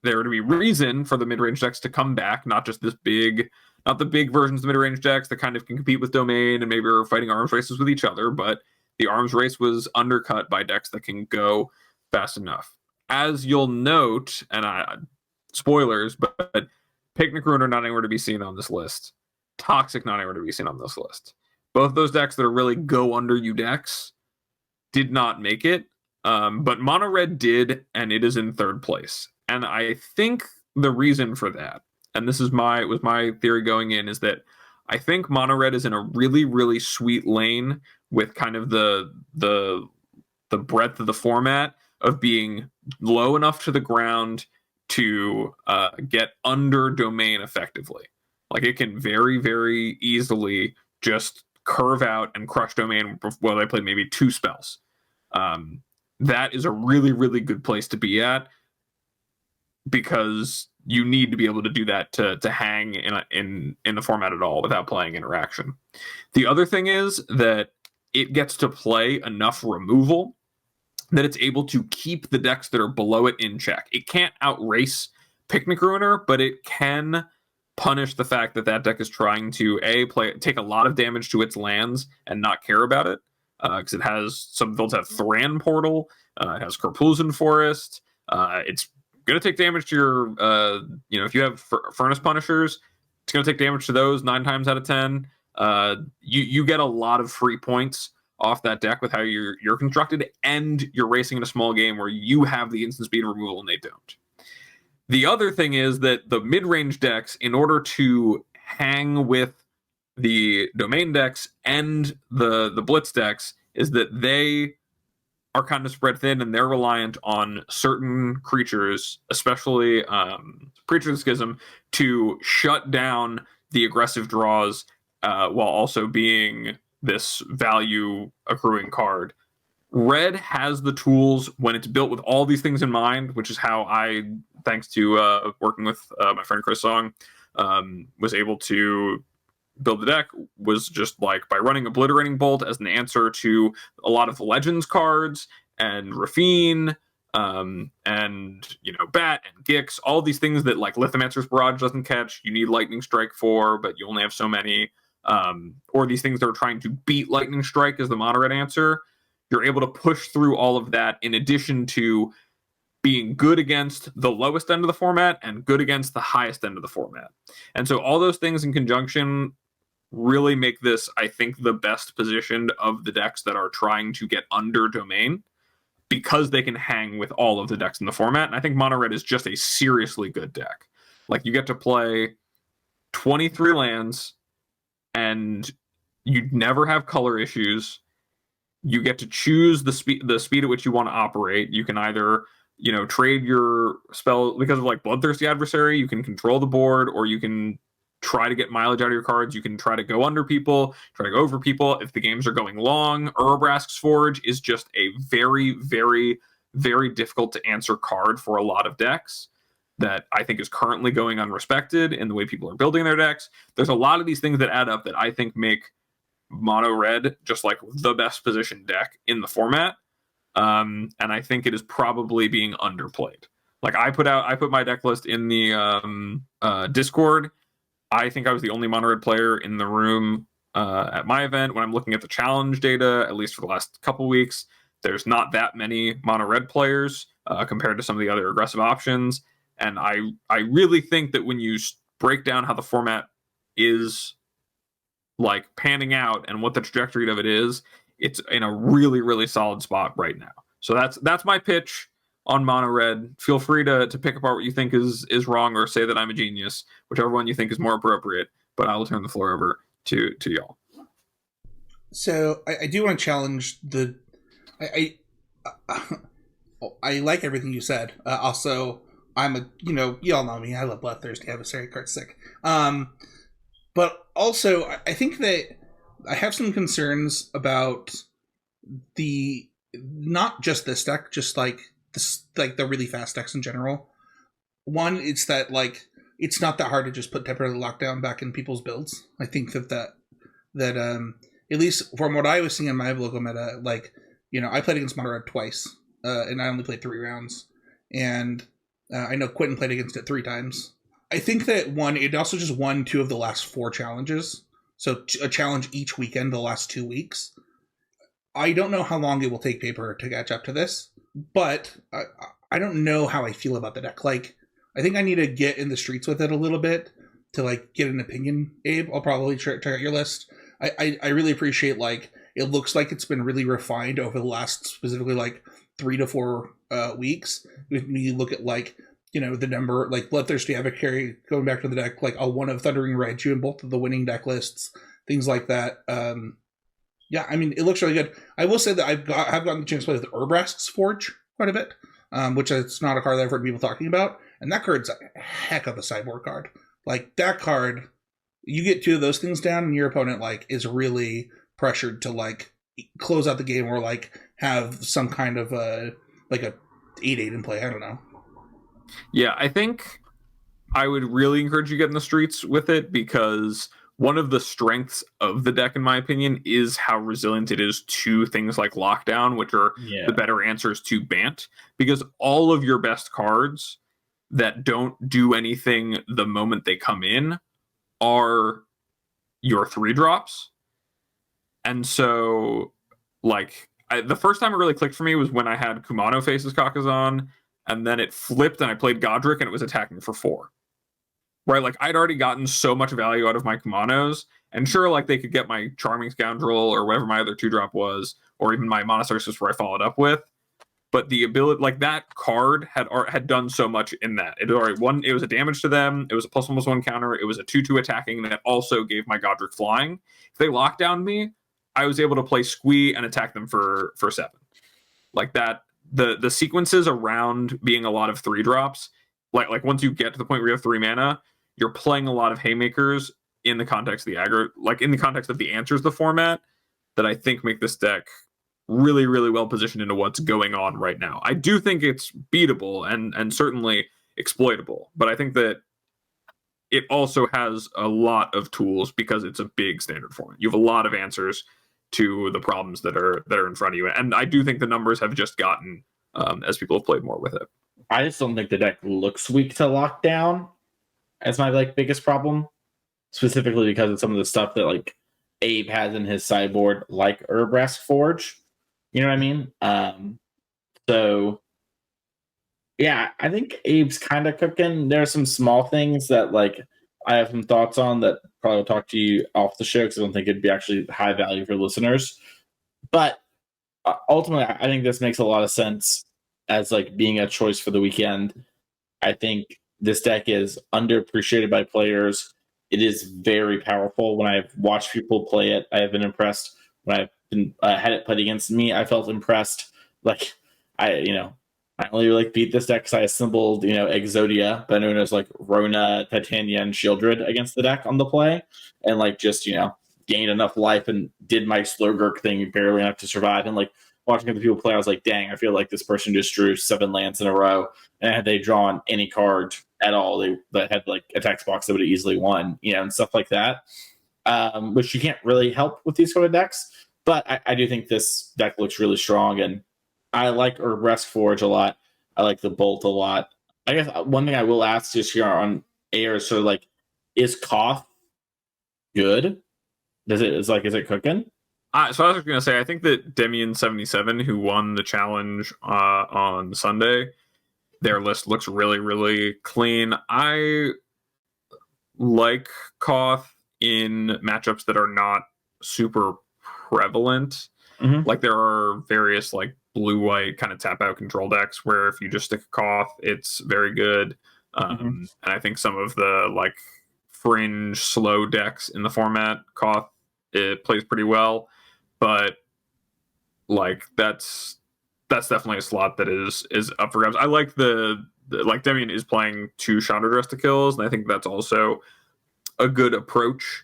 there to be reason for the mid-range decks to come back, not just this big... Not the big versions of the mid-range decks that kind of can compete with Domain and maybe are fighting arms races with each other, but the arms race was undercut by decks that can go fast enough. As you'll note, and spoilers, but Picnic Ruiner not anywhere to be seen on this list. Toxic not anywhere to be seen on this list. Both of those decks that are really go under you decks did not make it, but Mono Red did, and it is in 3rd place. And I think the reason for that, and this was my theory going in, is that I think Mono Red is in a really, really sweet lane with kind of the breadth of the format of being low enough to the ground to get under Domain effectively. Like it can very, very easily just curve out and crush Domain while they play maybe 2 spells. that is a really, really good place to be at, because you need to be able to do that to hang in the format at all without playing interaction. The other thing is that it gets to play enough removal that it's able to keep the decks that are below it in check. It can't outrace Picnic Ruiner, but it can punish the fact that that deck is trying to take a lot of damage to its lands and not care about it, because it has some builds have Thran Portal, it has Karpuzan Forest, it's going to take damage to your if you have Furnace Punishers, it's going to take damage to those 9 times out of 10. You get a lot of free points off that deck with how you're constructed, and you're racing in a small game where you have the instant speed removal and they don't. The other thing is that the mid-range decks, in order to hang with the domain decks and the blitz decks, is that they are kind of spread thin and they're reliant on certain creatures, especially Preacher of the Schism, to shut down the aggressive draws while also being this value accruing card. Red has the tools when it's built with all these things in mind, which is how I, thanks to working with my friend Chris Song, was able to build the deck, was just like by running Obliterating Bolt as an answer to a lot of Legends cards and Rafine, and Bat and Gix, all these things that like Lithomancer's Barrage doesn't catch, you need Lightning Strike for, but you only have so many, or these things that are trying to beat Lightning Strike as the mono red answer. You're able to push through all of that in addition to being good against the lowest end of the format and good against the highest end of the format. And so all those things in conjunction really make this, I think, the best positioned of the decks that are trying to get under domain, because they can hang with all of the decks in the format. And I think mono red is just a seriously good deck. Like, you get to play 23 lands and you never have color issues. You get to choose the speed at which you want to operate. You can either, trade your spell because of like Bloodthirsty Adversary, you can control the board, or you can try to get mileage out of your cards. You can try to go under people, try to go over people. If the games are going long, Urabrask's Forge is just a very, very, very difficult to answer card for a lot of decks that I think is currently going unrespected in the way people are building their decks. There's a lot of these things that add up that I think make mono red just like the best positioned deck in the format, and I think it is probably being underplayed. Like, I put my deck list in the Discord. I think I was the only mono red player in the room at my event. When I'm looking at the challenge data, at least for the last couple weeks, there's not that many mono red players compared to some of the other aggressive options. And I really think that when you break down how the format is like panning out and what the trajectory of it is, it's in a really, really solid spot right now. So that's my pitch on mono red. Feel free to pick apart what you think is wrong, or say that I'm a genius, whichever one you think is more appropriate. But I will turn the floor over to y'all. So I do want to challenge the. I like everything you said. Also, I'm a you all know me. I love Bloodthirsty Adversary cards sick. But also, I think that I have some concerns about the not just this deck, just like the really fast decks in general. One, it's that like it's not that hard to just put temporary lockdown back in people's builds. I think that at least from what I was seeing in my local meta, like I played against mono red twice, and I only played 3 rounds, and I know Quentin played against it 3 times. I think that it also just won 2 of the last 4 challenges. So a challenge each weekend the last 2 weeks. I don't know how long it will take Paper to catch up to this, but I don't know how I feel about the deck. Like, I think I need to get in the streets with it a little bit to like get an opinion. Abe, I'll probably check out your list. I really appreciate, like, it looks like it's been really refined over the last specifically like 3 to 4 weeks. When you look at like, the number, like Bloodthirsty Adversary going back to the deck, like a 1 of Thundering Raichu in both of the winning deck lists, things like that. Yeah, I mean, it looks really good. I will say that I've gotten the chance to play with Urabrask's Forge quite a bit, which is not a card that I've heard people talking about. And that card's a heck of a sideboard card. Like, that card, you get 2 of those things down and your opponent like is really pressured to like close out the game or like have some kind of like a 8/8 in play. I don't know. Yeah, I think I would really encourage you to get in the streets with it, because one of the strengths of the deck, in my opinion, is how resilient it is to things like lockdown, which are the better answers to Bant, because all of your best cards that don't do anything the moment they come in are your 3-drops. And so, like, the first time it really clicked for me was when I had Kumano Faces Kakazan, and then it flipped and I played Godric and it was attacking for 4. Right, like I'd already gotten so much value out of my Kumanos, and sure, like they could get my Charming Scoundrel or whatever my other 2-drop was, or even my Monocersis where I followed up with. But the ability, like that card had done so much in that it already won. It was a damage to them. It was a +1/+1 counter. It was a 2/2 attacking that also gave my Godric flying. If they lockdowned me, I was able to play Squee and attack them for 7. Like that, the sequences around being a lot of 3-drops, like once you get to the point where you have 3 mana, you're playing a lot of haymakers in the context of the aggro, like in the context of the answers the format, that I think make this deck really, really well positioned into what's going on right now. I do think it's beatable and certainly exploitable, but I think that it also has a lot of tools because it's a big standard format. You have a lot of answers to the problems that are in front of you, and I do think the numbers have just gotten as people have played more with it. I just don't think the deck looks weak to lockdown. As my like biggest problem, specifically because of some of the stuff that like Abe has in his sideboard, like Urbrask Forge. You know what I mean? So yeah, I think Abe's kind of cooking. There are some small things that like I have some thoughts on that probably will talk to you off the show because I don't think it'd be actually high value for listeners. But ultimately, I think this makes a lot of sense as like being a choice for the weekend. I think this deck is underappreciated by players. It is very powerful. When I've watched people play it, I have been impressed. When I've been had it played against me, I felt impressed. Like I only like beat this deck because I assembled Exodia, but known as like Rona, Titania, and Shieldred against the deck on the play, and like just gained enough life and did my Slurgurk thing barely enough to survive. And like watching other people play, I was like, dang, I feel like this person just drew 7 lands in a row, and had they drawn any card at all, that had like a text box that would have easily won, and stuff like that. Which you can't really help with these sort of decks. But I do think this deck looks really strong, and I like Urbrask Forge a lot. I like the Bolt a lot. I guess one thing I will ask just here on air is sort of like, is Koth good? Is it cooking? So I was going to say, I think that Demian77, who won the challenge on Sunday, their list looks really, really clean. I like Koth in matchups that are not super prevalent. Mm-hmm. Like there are various like blue-white kind of tap-out control decks where if you just stick a Koth, it's very good. And I think some of the like fringe slow decks in the format, Koth, it plays pretty well. But like that's definitely a slot that is up for grabs. I like the like Demian is playing 2 Chandra Dress to kills, and I think that's also a good approach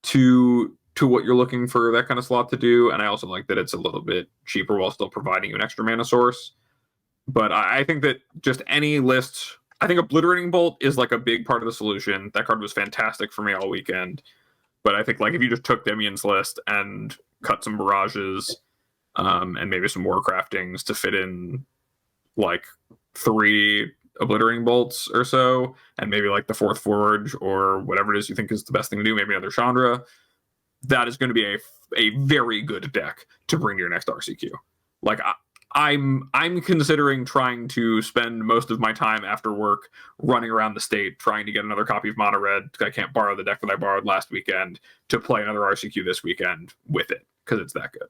to what you're looking for that kind of slot to do. And I also like that it's a little bit cheaper while still providing you an extra mana source. But I think that just any list, I think Obliterating Bolt is like a big part of the solution. That card was fantastic for me all weekend. But I think like if you just took Demian's list and cut some barrages and maybe some Warcraftings to fit in like 3 Obliterating Bolts or so, and maybe like the 4th Forge or whatever it is you think is the best thing to do, maybe another Chandra, that is going to be a very good deck to bring to your next RCQ. Like I'm considering trying to spend most of my time after work running around the state trying to get another copy of Mono Red, because I can't borrow the deck that I borrowed last weekend, to play another RCQ this weekend with it, because it's that good.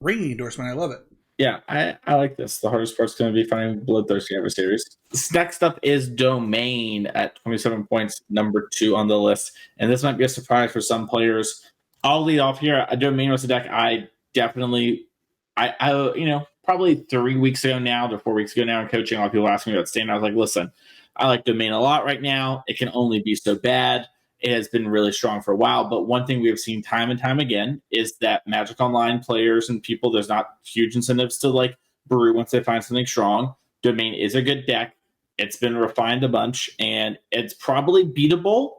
Ringing endorsement, I love it. Yeah, I like this. The hardest part's going to be finding Bloodthirsty adversaries. This next up is Domain at 27 points, number 2 on the list. And this might be a surprise for some players. I'll lead off here. Domain was a deck I definitely, probably 3 weeks ago now, or 4 weeks ago now in coaching, a lot of people asked me about Stand. I was like, listen, I like Domain a lot right now. It can only be so bad. it has been really strong for a while. But one thing we have seen time and time again is that Magic Online players and people, there's not huge incentives to like brew once they find something strong. Domain is a good deck. It's been refined a bunch, and it's probably beatable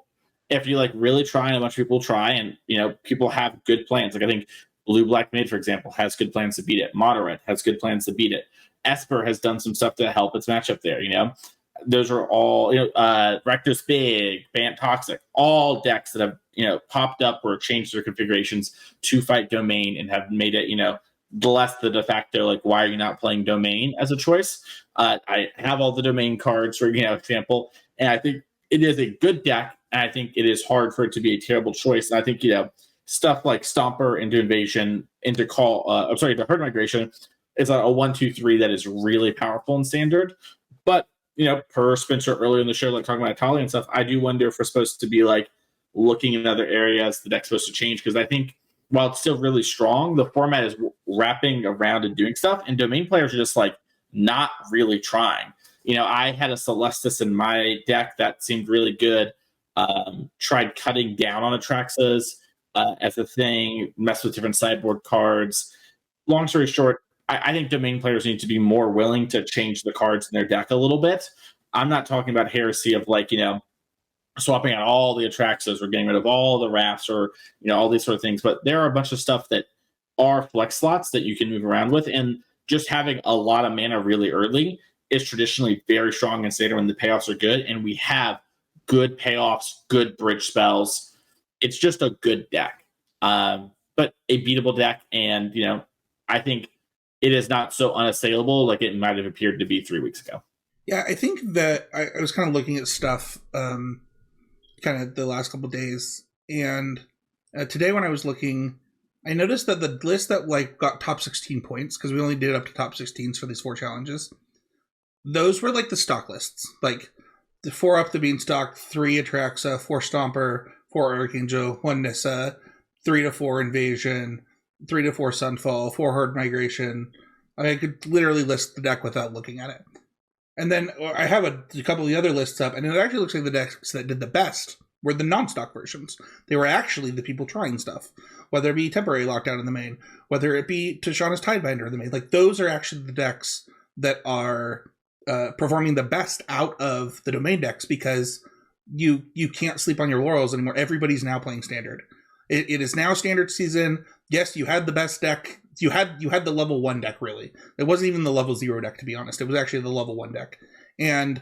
if you like really try, and a bunch of people try, and people have good plans. Like I think Blue Black Mid, for example, has good plans to beat it. Mono Red has good plans to beat it. Esper has done some stuff to help its matchup there. Those are all Rector's Big, Bant Toxic, all decks that have popped up or changed their configurations to fight Domain and have made it less the de facto like, why are you not playing Domain as a choice. I have all the Domain cards for example, and I think it is a good deck, and I think it is hard for it to be a terrible choice. And I think stuff like Stomper into Invasion, into the Herd Migration is a 1-2-3 that is really powerful in Standard. But per Spencer earlier in the show, like talking about Italia and stuff, I do wonder if we're supposed to be like looking in other areas the deck's supposed to change, because I think while it's still really strong, the format is wrapping around and doing stuff, and Domain players are just like not really trying. I had a Celestis in my deck that seemed really good. Tried cutting down on Atraxas as a thing, mess with different sideboard cards. Long story short, I think Domain players need to be more willing to change the cards in their deck a little bit. I'm not talking about heresy of like, swapping out all the Atraxas or getting rid of all the Rafts or, all these sort of things. But there are a bunch of stuff that are flex slots that you can move around with. And just having a lot of mana really early is traditionally very strong in Standard when the payoffs are good. And we have good payoffs, good bridge spells. It's just a good deck, but a beatable deck. And, I think it is not so unassailable like it might have appeared to be 3 weeks ago. Yeah, I think that I was kind of looking at stuff kind of the last couple of days, and today when I was looking, I noticed that the list that like got top 16 points, because we only did up to top 16s for these 4 challenges, those were like the stock lists, like the 4 Up the Beanstalk, 3 Atraxa, 4 Stomper, 4 Archangel, 1 Nissa, 3-4 Invasion, 3-4 Sunfall, 4 Herd Migration. I could literally list the deck without looking at it. And then I have a couple of the other lists up, and it actually looks like the decks that did the best were the non-stock versions. They were actually the people trying stuff, whether it be Temporary Lockdown in the main, whether it be Tishana's Tidebinder in the main. Like, those are actually the decks that are performing the best out of the Domain decks, because you can't sleep on your laurels anymore. Everybody's now playing Standard. It is now Standard season. Yes, you had the best deck. You had the level 1 deck, really. It wasn't even the level 0 deck, to be honest. It was actually the level 1 deck. And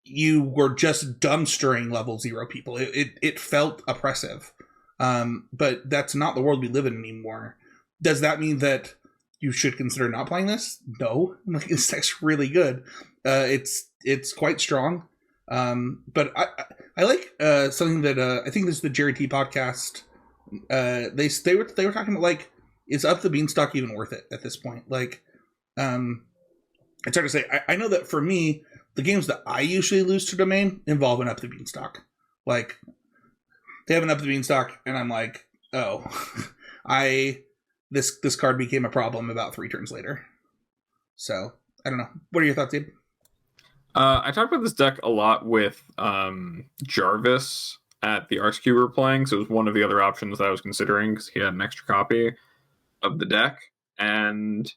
you were just dumbstering level 0 people. It felt oppressive. But that's not the world we live in anymore. Does that mean that you should consider not playing this? No. Like, this deck's really good. It's quite strong. But I like something that I think this is the Jerry T podcast. They were talking about, like, is Up the Beanstalk even worth it at this point? Like, it's hard to say. I know that for me, the games that I usually lose to Domain involve an Up the Beanstalk. Like, they have an Up the Beanstalk, and I'm like, oh, this card became a problem about 3 turns later. So, I don't know. What are your thoughts, Abe? I talked about this deck a lot with Jarvis at the RSQ we were playing, so it was one of the other options that I was considering because he had an extra copy of the deck. And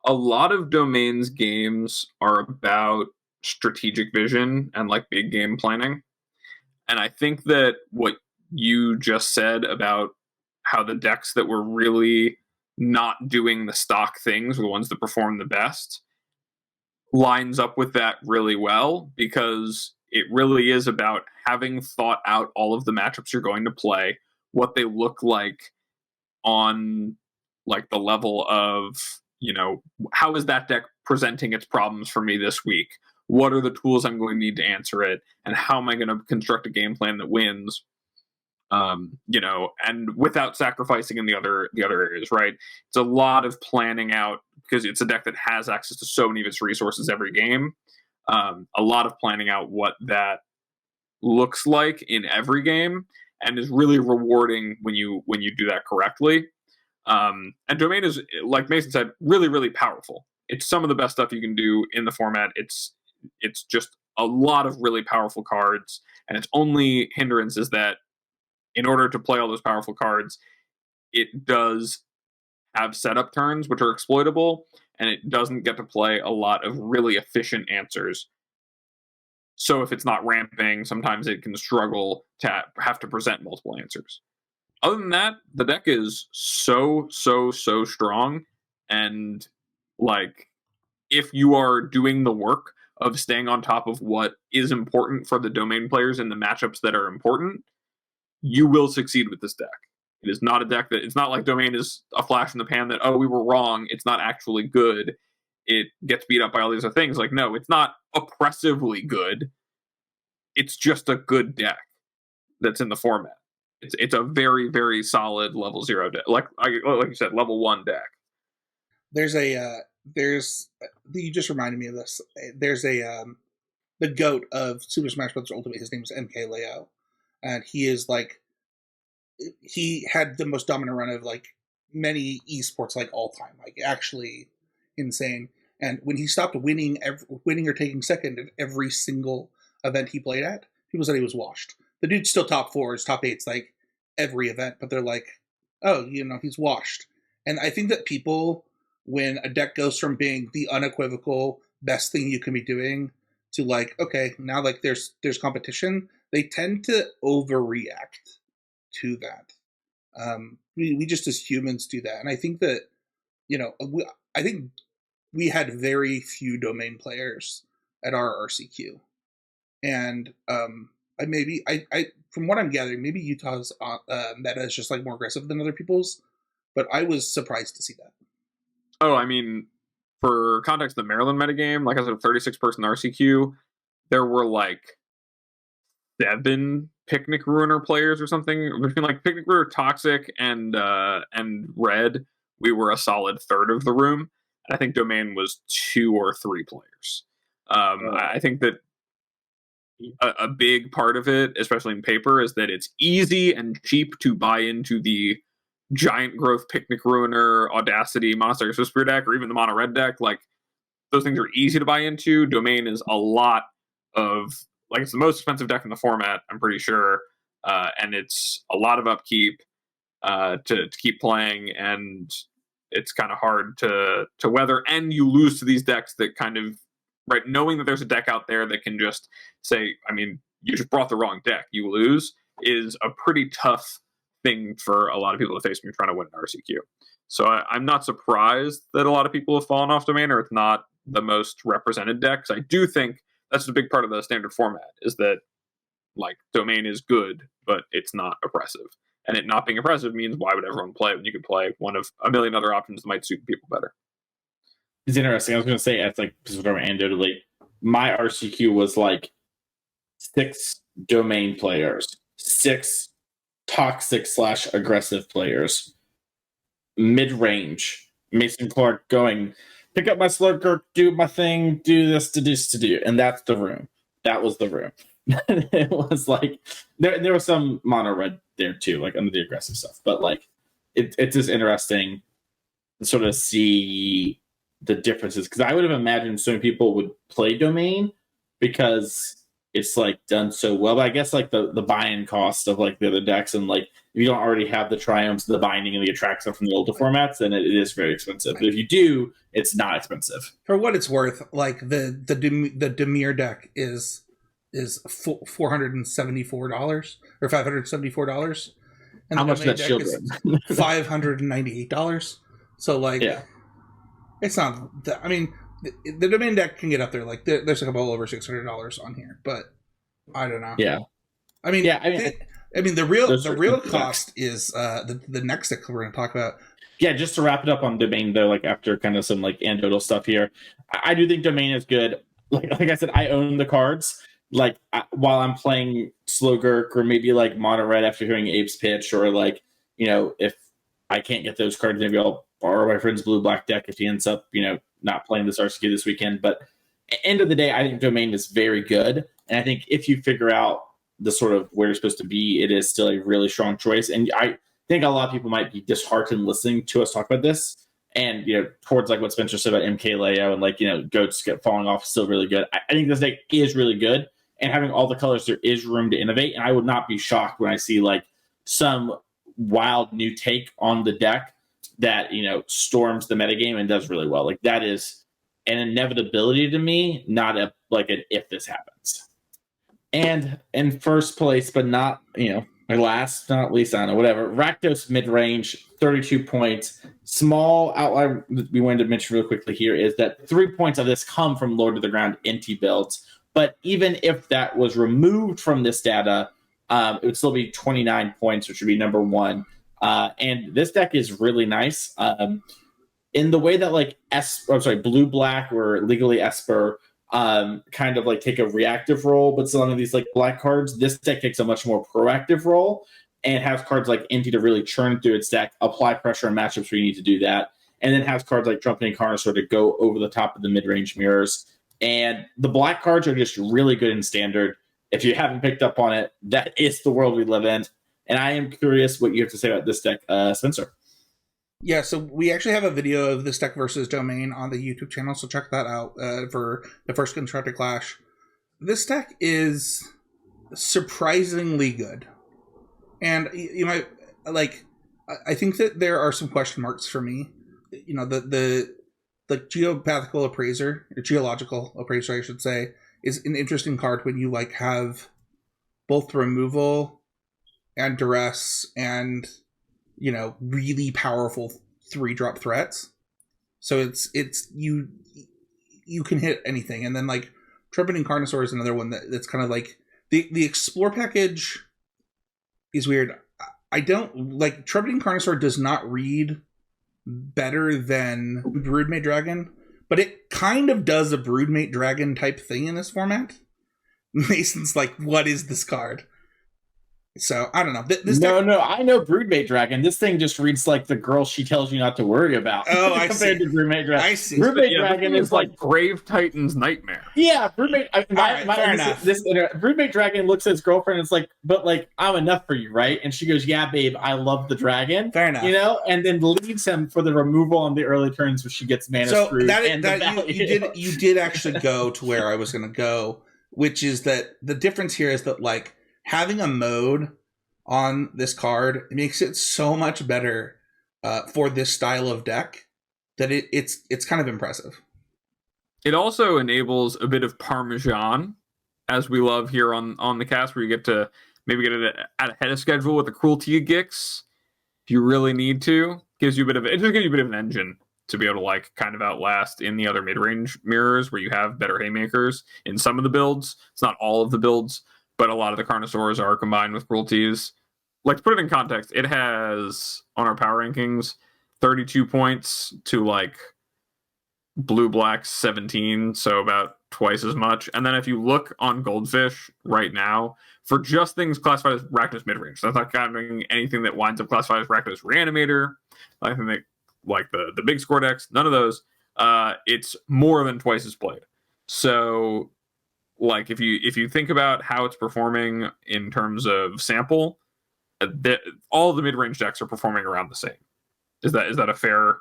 a lot of Domain's games are about strategic vision and like big game planning. And I think that what you just said about how the decks that were really not doing the stock things were the ones that performed the best lines up with that really well, because it really is about having thought out all of the matchups you're going to play, what they look like on like the level of, how is that deck presenting its problems for me this week? What are the tools I'm going to need to answer it? And how am I going to construct a game plan that wins? And without sacrificing in the other areas, right? It's a lot of planning out, because it's a deck that has access to so many of its resources every game. A lot of planning out what that looks like in every game, and is really rewarding when you do that correctly. And Domain is, like Mason said, really, really powerful. It's some of the best stuff you can do in the format. It's just a lot of really powerful cards, and its only hindrance is that in order to play all those powerful cards, it does have setup turns which are exploitable, and it doesn't get to play a lot of really efficient answers. So if it's not ramping, sometimes it can struggle to have to present multiple answers. Other than that, the deck is so strong, and like if you are doing the work of staying on top of what is important for the domain players in the matchups that are important, you will succeed with this deck. It is not a deck that, it's not like Domain is a flash in the pan that, oh, we were wrong, it's not actually good, it gets beat up by all these other things. Like, no, it's not oppressively good. It's just a good deck that's in the format. It's a very, very solid level 0 deck. Like you said, level 1 deck. You just reminded me of this. There's the GOAT of Super Smash Bros. Ultimate. His name is MKLeo, and he is like, he had the most dominant run of like many esports like all time, like actually insane. And when he stopped winning or taking second at every single event he played at, people said he was washed. The dude's still top 4s, top 8s, like every event, but they're like, oh, he's washed. And I think that people, when a deck goes from being the unequivocal best thing you can be doing to like, okay, now like there's competition, they tend to overreact to that. We just as humans do that. And I think that, I think we had very few domain players at our RCQ. And I from what I'm gathering, maybe Utah's meta is just like more aggressive than other people's, but I was surprised to see that. Oh, I mean, for context, the Maryland metagame, like I said, a 36-person RCQ, there were like 7 Picnic Ruiner players or something. Between like Picnic Ruiner, Toxic, and Red, we were a solid third of the room. And I think Domain was 2 or 3 players. I think that a big part of it, especially in paper, is that it's easy and cheap to buy into the Giant Growth, Picnic Ruiner, Audacity, Monastery Swiftspear deck, or even the Mono Red deck. Like, those things are easy to buy into. Domain is a lot of, like, it's the most expensive deck in the format, I'm pretty sure, and it's a lot of upkeep to keep playing, and it's kind of hard to weather, and you lose to these decks that kind of, right, knowing that there's a deck out there that can just say, I mean, you just brought the wrong deck, you lose, is a pretty tough thing for a lot of people to face when you're trying to win an RCQ. So I'm not surprised that a lot of people have fallen off Domain, or it's not the most represented deck. I do think that's a big part of the standard format, is that like Domain is good, but it's not oppressive. And it not being oppressive means, why would everyone play it when you could play one of a million other options that might suit people better? It's interesting. I was going to say, it's like, anecdotally, my RCQ was like 6 Domain players, 6 Toxic / aggressive players, mid-range, Mason Clark going, pick up my Slurker, do my thing, do this to do. And that's the room. That was the room. It was like, there was some Mono Red there too, like under the aggressive stuff. But like, it's just interesting to sort of see the differences, because I would have imagined so many people would play Domain because it's like done so well. But I guess like the buy-in cost of like the other decks, and like if you don't already have the triumphs, the binding, and the attraction from the older formats, then it is very expensive. But if you do, it's not expensive. For what it's worth, like the Dimir deck is $474 or $574, and how the much Domain that deck shield is $598. So like, yeah, it's not that, I mean, the Domain deck can get up there. Like there's a couple over $600 on here, but I don't know. Yeah, I mean, the real cost is the next deck we're going to talk about. Yeah, just to wrap it up on Domain though, like after kind of some like anecdotal stuff here, I do think Domain is good. Like I said, I own the cards. Like while I'm playing Slogurk, or maybe like Mono Red after hearing Abe's pitch, or like, if I can't get those cards, maybe I'll borrow my friend's blue black deck if he ends up, not playing this RCQ this weekend. But end of the day, I think Domain is very good. And I think if you figure out the sort of where you're supposed to be, it is still a really strong choice. And I think a lot of people might be disheartened listening to us talk about this, And towards like what Spencer said about MKLeo and like goats get falling off is still really good. I think this deck is really good, and having all the colors, there is room to innovate. And I would not be shocked when I see like some wild new take on the deck that storms the metagame and does really well. Like that is an inevitability to me, not an if this happens. And in first place, but not last, not least, I don't know, whatever. Rakdos mid-range, 32 points. Small outline we wanted to mention real quickly here is that 3 points of this come from Lord of the Ground Inti builds. But even if that was removed from this data, it would still be 29 points, which would be number one. And this deck is really nice. In the way that like blue-black or legally Esper kind of like take a reactive role, but some of these like black cards, this deck takes a much more proactive role and has cards like Inti to really churn through its deck, apply pressure in matchups where you need to do that, and then has cards like Trumpeting Carnosaur to go over the top of the mid-range mirrors. And the black cards are just really good in standard. If you haven't picked up on it, that is the world we live in. And I am curious what you have to say about this deck, Spencer. Yeah, so we actually have a video of this deck versus Domain on the YouTube channel, so check that out for the first Constructed Clash. This deck is surprisingly good. And you might, like, I think that there are some question marks for me. The Geopathical Appraiser, or Geological Appraiser, I should say, is an interesting card when you, like, have both removal and duress and really powerful 3-drop threats. So it's you can hit anything. And then like Trumpeting Carnosaur is another one that's kind of like the Explore package is weird. I don't like Trumpeting Carnosaur does not read better than Broodmate Dragon, but it kind of does a Broodmate Dragon type thing in this format. Mason's like, what is this card? So I don't know. No, I know Broodmate Dragon. This thing just reads like the girl she tells you not to worry about. Oh, I see. To Broodmate Dragon. I see. Broodmate Dragon is like Grave Titan's nightmare. Yeah, Broodmate. Fair enough. Broodmate Dragon looks at his girlfriend and is like, "But like, I'm enough for you, right?" And she goes, "Yeah, babe, I love the dragon." Fair enough. And then leaves him for the removal on the early turns where she gets mana screwed. You did actually go to where I was going to go, which is that the difference here is that like having a mode on this card, it makes it so much better for this style of deck that it's kind of impressive. It also enables a bit of Parmesan, as we love here on the cast, where you get to maybe get it at ahead of schedule with the Cruelty Gix if you really need to. It just gives you a bit of an engine to be able to like kind of outlast in the other mid-range mirrors where you have better haymakers in some of the builds. It's not all of the builds, but a lot of the Carnosaurs are combined with Cruelties. Like, to put it in context, it has, on our power rankings, 32 points to, like, blue-black 17, so about twice as much. And then if you look on Goldfish right now, for just things classified as Rakdos midrange, that's not counting anything that winds up classified as Rakdos Reanimator, anything that, like the big score decks, none of those, it's more than twice as played. So, like, if you think about how it's performing in terms of sample, all the mid-range decks are performing around the same. Is that a fair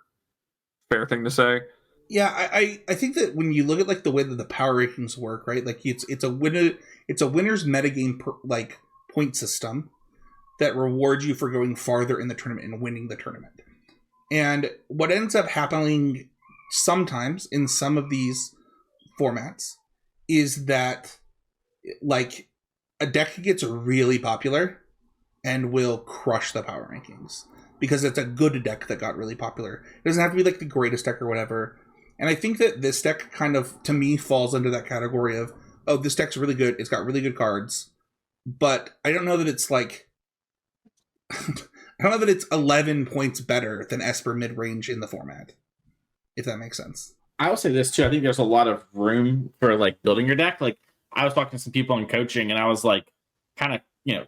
thing to say? Yeah, I think that when you look at like the way that the power rankings work, right? Like it's a winner's metagame point system that rewards you for going farther in the tournament and winning the tournament. And what ends up happening sometimes in some of these formats is that like a deck gets really popular and will crush the power rankings because it's a good deck that got really popular. It doesn't have to be like the greatest deck or whatever. And I think that this deck kind of, to me, falls under that category of, oh, this deck's really good. It's got really good cards. But I don't know that it's like, I don't know that it's 11 points better than Esper mid-range in the format, if that makes sense. I will say this too. I think there's a lot of room for like building your deck. Like I was talking to some people in coaching and I was like kind of,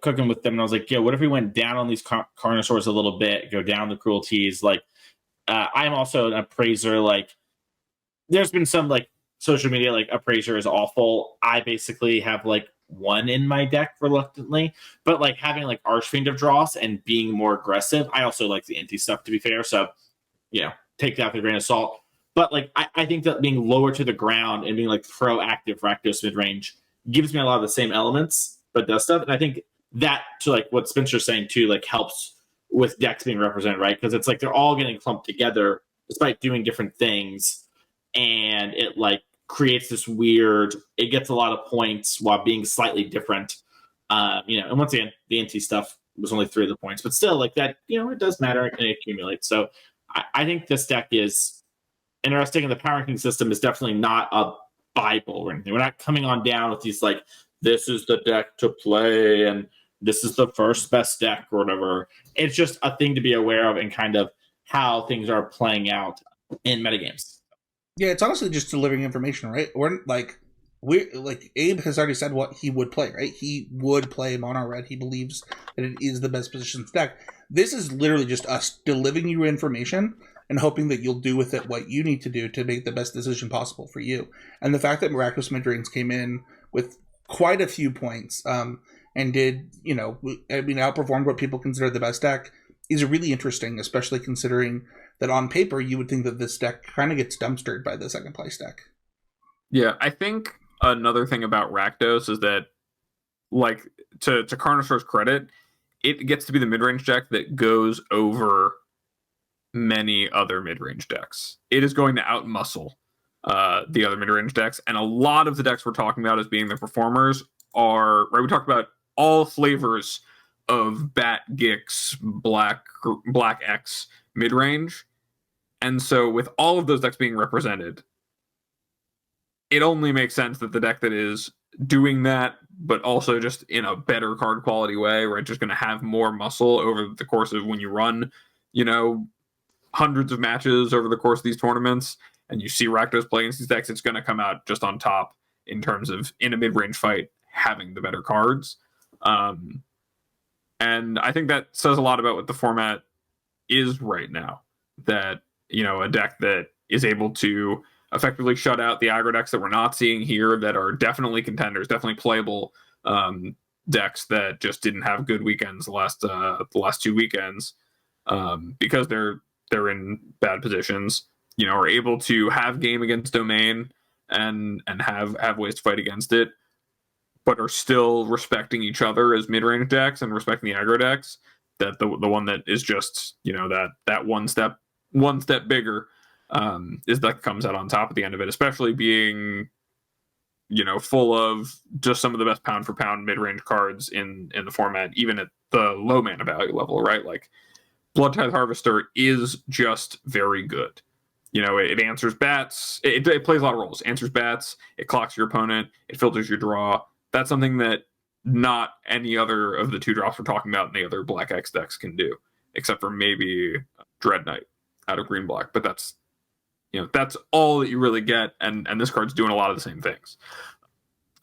cooking with them. And I was like, what if we went down on these Carnosaurs a little bit, go down the Cruelties? Like I'm also an appraiser. Like there's been some like social media, like appraiser is awful. I basically have like one in my deck reluctantly, but like having like Archfiend of Dross and being more aggressive. I also like the Inti stuff, to be fair. So, take that with a grain of salt. But like I think that being lower to the ground and being like proactive Rakdos mid range gives me a lot of the same elements, but does stuff. And I think that, to like what Spencer's saying too, like helps with decks being represented, right? Because it's like they're all getting clumped together despite doing different things, and it like creates this weird. It gets a lot of points while being slightly different. And once again, the NT stuff was only 3 of the points, but still, like that, it does matter and it accumulates. So I think this deck is interesting, and the power ranking system is definitely not a Bible or anything. We're not coming on down with these like, this is the deck to play and this is the first best deck or whatever. It's just a thing to be aware of and kind of how things are playing out in metagames. Yeah, it's honestly just delivering information, right? We're like Abe has already said what he would play, right? He would play mono red. He believes that it is the best positioned deck. This is literally just us delivering you information and hoping that you'll do with it what you need to do to make the best decision possible for you. And the fact that Miraculous Midrange came in with quite a few points and did, outperformed what people consider the best deck is really interesting, especially considering that on paper you would think that this deck kind of gets dumpstered by the second place deck. Yeah, I think another thing about Rakdos is that, like, to Carnosaur's credit, it gets to be the mid-range deck that goes over many other mid-range decks. It is going to outmuscle the other mid-range decks, and a lot of the decks we're talking about as being the performers are, right, we talked about all flavors of Bat, Gix, Black X mid-range, and so with all of those decks being represented, it only makes sense that the deck that is doing that, but also just in a better card quality way, right, just going to have more muscle over the course of when you run, hundreds of matches over the course of these tournaments, and you see Rakdos play against these decks, it's going to come out just on top in terms of, in a mid-range fight, having the better cards. And I think that says a lot about what the format is right now. That, a deck that is able to effectively shut out the aggro decks that we're not seeing here that are definitely contenders, definitely playable decks that just didn't have good weekends the last 2 weekends because they're in bad positions, are able to have game against Domain and have ways to fight against it, but are still respecting each other as mid-range decks and respecting the aggro decks. That the one that is just, that one step bigger is that comes out on top at the end of it, especially being, full of just some of the best pound for pound mid-range cards in the format, even at the low mana value level, right? Like Bloodtithe Harvester is just very good. It answers bats. It plays a lot of roles. Answers bats. It clocks your opponent. It filters your draw. That's something that not any other of the 2 drops we're talking about in the other Black X decks can do, except for maybe Dread Knight out of green black. But that's all that you really get, and this card's doing a lot of the same things.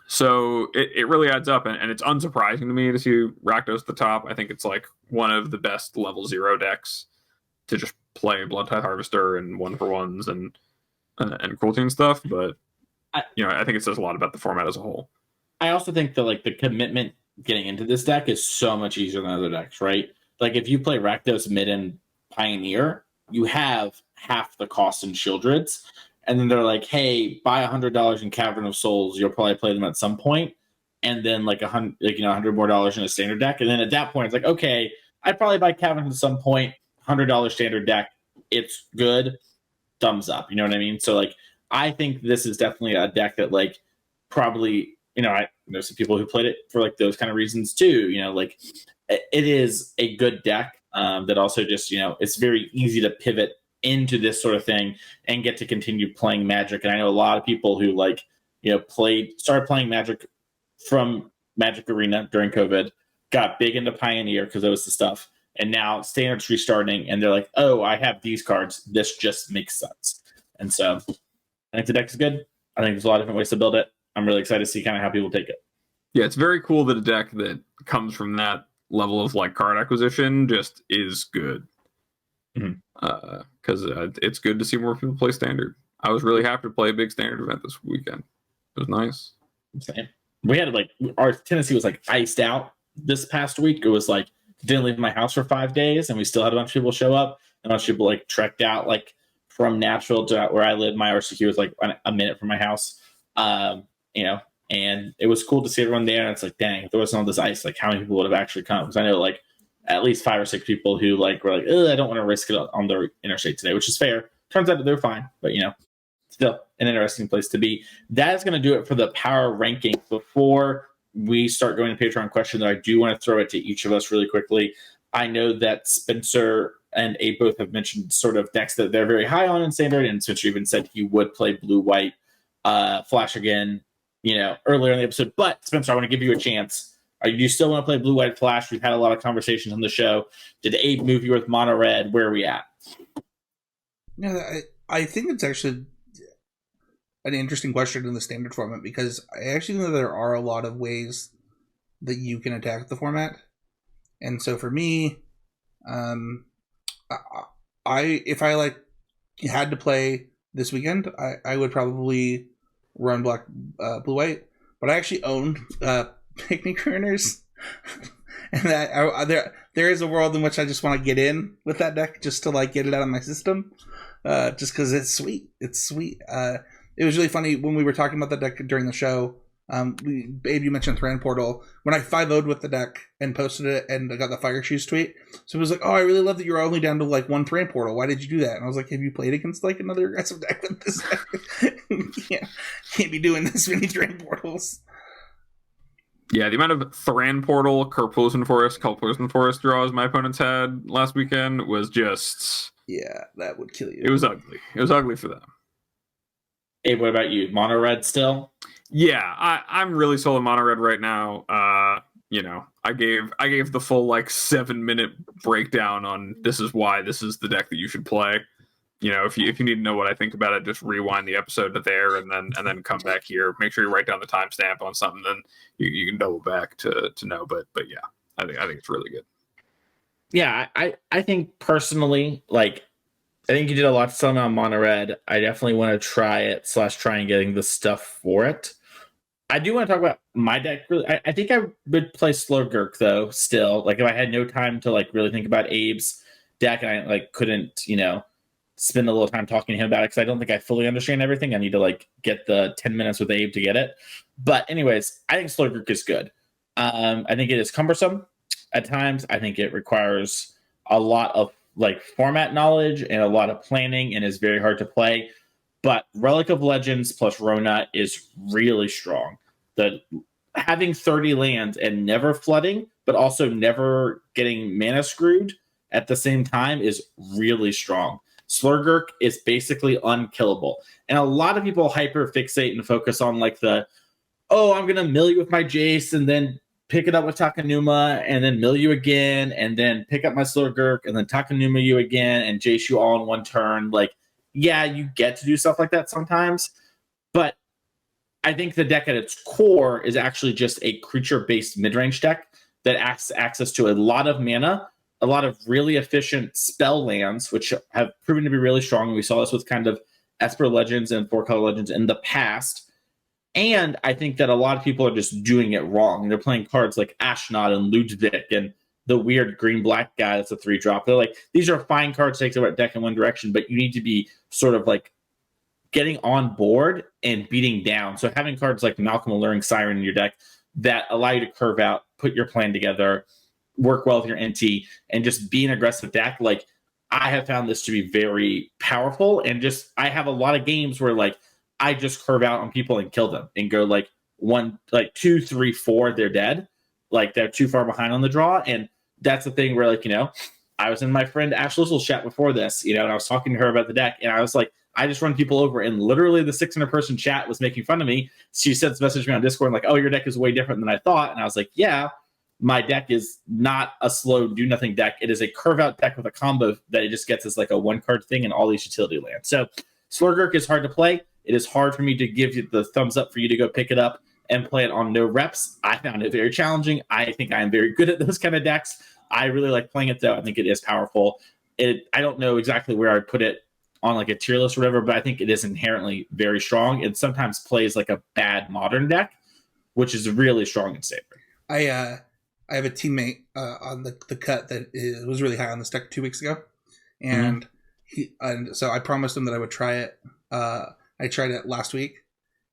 So it really adds up, and it's unsurprising to me to see Rakdos at the top. I think it's like one of the best level 0 decks to just play Bloodtithe Harvester and 1-for-1s and cruelty and stuff. But I think it says a lot about the format as a whole. I also think that like the commitment getting into this deck is so much easier than other decks, right? Like if you play Rakdos mid and Pioneer, you have half the cost in Shieldreds, and then they're like, "Hey, buy $100 in Cavern of Souls. You'll probably play them at some point, and then like $100 more in a standard deck." And then at that point, it's like, "Okay, I'd probably buy Cavern at some point. $100 standard deck. It's good. Thumbs up." You know what I mean? So like, I think this is definitely a deck that like probably. I know some people who played it for like those kind of reasons too. Like it is a good deck that also just it's very easy to pivot into this sort of thing and get to continue playing Magic. And I know a lot of people who like started playing Magic from Magic Arena during COVID, got big into Pioneer because that was the stuff, and now Standard's restarting, and they're like, "Oh, I have these cards. This just makes sense." And so I think the deck is good. I think there's a lot of different ways to build it. I'm really excited to see kind of how people take it. Yeah, it's very cool that a deck that comes from that level of like card acquisition just is good. Because it's good to see more people play Standard. I was really happy to play a big Standard event this weekend. It was nice. Same. We had like our Tennessee was like iced out this past week. It was like didn't leave my house for 5 days, and we still had a bunch of people show up. And a bunch of people like trekked out like from Nashville to where I live. My RCQ was like a minute from my house. You know, and it was cool to see everyone there. And it's like, dang, if there wasn't all this ice, like how many people would have actually come? Because I know like at least 5 or 6 people who like were like, I don't want to risk it on the interstate today, which is fair. Turns out that they're fine, but you know, still an interesting place to be. That is going to do it for the power ranking. Before we start going to Patreon question, though, I do want to throw it to each of us really quickly. I know that Spencer and Abe both have mentioned sort of decks that they're very high on in Standard, and Spencer even said he would play blue-white Flash again, you know, earlier in the episode. But Spencer, I want to give you a chance. Do you still want to play blue-white Flash? We've had a lot of conversations on the show. Did Abe move you with mono red? Where are we at? No, I think it's actually an interesting question in the Standard format, because I actually know there are a lot of ways that you can attack the format. And so for me, if I like had to play this weekend, I would probably run black, blue, white. But I actually own picnic runners, and that there is a world in which I just want to get in with that deck just to like get it out of my system, just because it's sweet. It's sweet. It was really funny when we were talking about the deck during the show. Babe, you mentioned Thran Portal. When I 5-0'd with the deck and posted it, and I got the Fire Shoes tweet, so it was like, "Oh, I really love that you're only down to like 1 Thran Portal. Why did you do that?" And I was like, "Have you played against like another aggressive deck with this deck? Yeah, can't be doing this many Thran Portals." Yeah, the amount of Thran Portal, Kerpozen Forest, Kelpozen Forest draws my opponents had last weekend was just... Yeah, that would kill you. It was ugly. It was ugly for them. Hey, what about you? Mono red still? Yeah, I'm really sold on mono red right now. You know, I gave the full like 7-minute breakdown on this is why this is the deck that you should play. You know, if you need to know what I think about it, just rewind the episode to there and then come back here. Make sure you write down the timestamp on something, then you can double back to know. But yeah, I think it's really good. Yeah, I think personally, like, I think you did a lot to sell me on mono red. I definitely want to try it / try and getting the stuff for it. I do want to talk about my deck. Really, I think I would play Slurgurk though. Still, like if I had no time to like really think about Abe's deck, and I like couldn't, you know, spend a little time talking to him about it because I don't think I fully understand everything. I need to like get the 10 minutes with Abe to get it. But anyways, I think Slurgurk is good. I think it is cumbersome at times. I think it requires a lot of like format knowledge and a lot of planning and is very hard to play. But Relic of Legends plus Rona is really strong. The having 30 lands and never flooding, but also never getting mana screwed at the same time is really strong. Slurgurk is basically unkillable. And a lot of people hyper fixate and focus on like I'm going to mill you with my Jace and then pick it up with Takenuma and then mill you again and then pick up my Slurgurk and then Takenuma you again and Jace you all in one turn. Like, yeah, you get to do stuff like that sometimes, but I think the deck at its core is actually just a creature-based mid-range deck that has access to a lot of mana, a lot of really efficient spell lands, which have proven to be really strong. We saw this with kind of Esper Legends and Four Color Legends in the past. And I think that a lot of people are just doing it wrong. They're playing cards like Ashnod and Ludwig and the weird green-black guy that's a 3-drop. They're like, these are fine cards to take the deck in one direction, but you need to be sort of like getting on board and beating down. So having cards like Malcolm Alluring Siren in your deck that allow you to curve out, put your plan together, work well with your NT, and just be an aggressive deck. Like, I have found this to be very powerful, and just I have a lot of games where like I just curve out on people and kill them and go like 1, like 2, 3, 4, they're dead. Like they're too far behind on the draw. And that's the thing where like, you know, I was in my friend Ash Lizzle's chat before this, you know, and I was talking to her about the deck, and I was like, I just run people over, and literally the 600-person chat was making fun of me. She sent this message to me on Discord like, oh, your deck is way different than I thought. And I was like, yeah, my deck is not a slow do nothing deck. It is a curve out deck with a combo that it just gets as like a 1-card thing and all these utility lands. So Slurgurk is hard to play. It is hard for me to give you the thumbs up for you to go pick it up and play it on no reps. I found it very challenging. I think I am very good at those kind of decks. I really like playing it though. I think it is powerful. I don't know exactly where I'd put it on like a tier list or whatever, but I think it is inherently very strong. It sometimes plays like a bad modern deck, which is really strong in Standard. I have a teammate on the cut that was really high on this deck 2 weeks ago, and and so I promised him that I would try it. I tried it last week,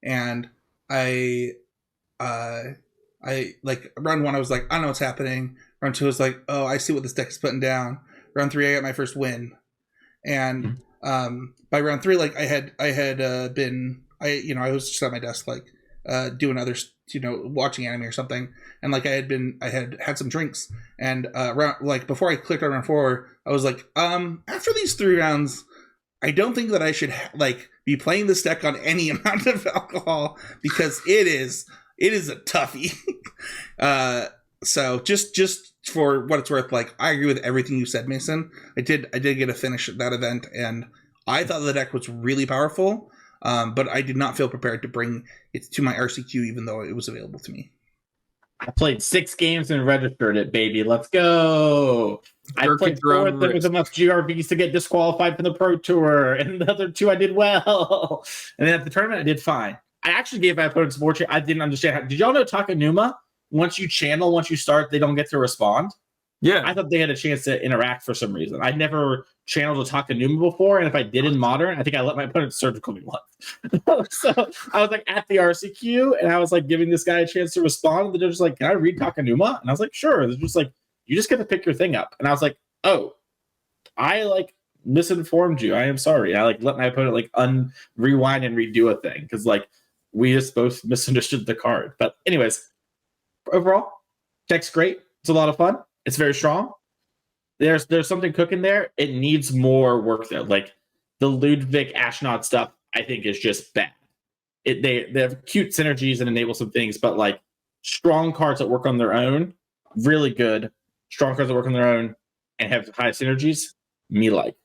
and I like round 1 I was like, I don't know what's happening. Round 2 I was like, oh, I see what this deck is putting down. Round 3 I got my first win, and by round 3, like I had been, I was just at my desk, like doing other, watching anime or something, and like I had some drinks, and like before I clicked on round 4, I was like, after these 3 rounds, I don't think that I should be playing this deck on any amount of alcohol, because it is a toughie. So just for what it's worth, like I agree with everything you said, Mason. I did get a finish at that event, and I thought the deck was really powerful, but I did not feel prepared to bring it to my RCQ, even though it was available to me. I played 6 games and registered it, baby. Let's go. I played 4. There was enough GRVs to get disqualified from the Pro Tour, and the other 2 I did well. And then at the tournament, I did fine. I actually gave my opponents more. I didn't understand. Did y'all know Takanuma? Once you start, they don't get to respond. Yeah, I thought they had a chance to interact for some reason. I'd never channeled a Takanuma before, and if I did in Modern, I think I let my opponent surgical me once. So I was like at the RCQ, and I was like giving this guy a chance to respond, and they're just like, "Can I read Takanuma?" And I was like, "Sure." They're just like, "You just get to pick your thing up," and I was like, "Oh, I like misinformed you. I am sorry." I like let my opponent like rewind and redo a thing, because like we just both misunderstood the card. But anyways, overall, deck's great. It's a lot of fun. It's very strong. There's something cooking there. It needs more work though. Like the Ludwig Ashnod stuff, I think is just bad. They have cute synergies and enable some things, but like strong cards that work on their own, really good. Strong cards that work on their own and have high synergies, me like.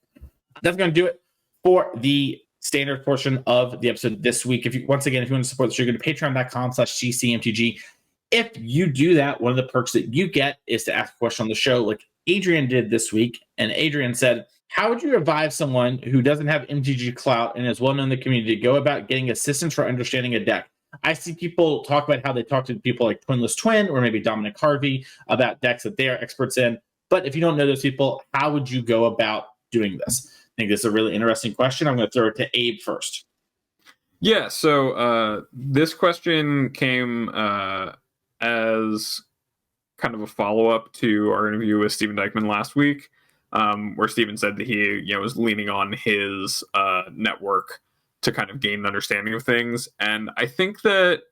That's going to do it for the standard portion of the episode this week. If you want to support the show, go to patreon.com/GCMTG. If you do that, one of the perks that you get is to ask a question on the show, like Adrian did this week. And Adrian said, how would you advise someone who doesn't have MTG clout and is well known in the community to go about getting assistance for understanding a deck? I see people talk about how they talk to people like Twinless Twin or maybe Dominic Harvey about decks that they are experts in. But if you don't know those people, how would you go about doing this? I think this is a really interesting question. I'm going to throw it to Abe first. Yeah, so this question came as kind of a follow-up to our interview with Steven Dykman last week, where Steven said that he was leaning on his network to kind of gain an understanding of things. And I think that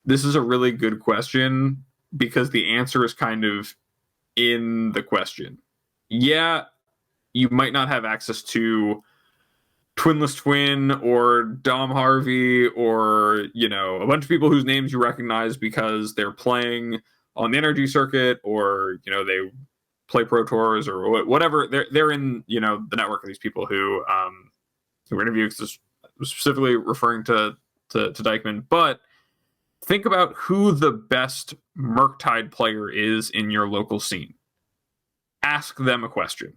this is a really good question because the answer is kind of in the question. Yeah, you might not have access to Twinless Twin or Dom Harvey or, a bunch of people whose names you recognize because they're playing on the energy circuit or, they play Pro Tours or whatever. They're in, the network of these people who were interviewed, specifically referring to Dykman. But think about who the best Murktide player is in your local scene. Ask them a question.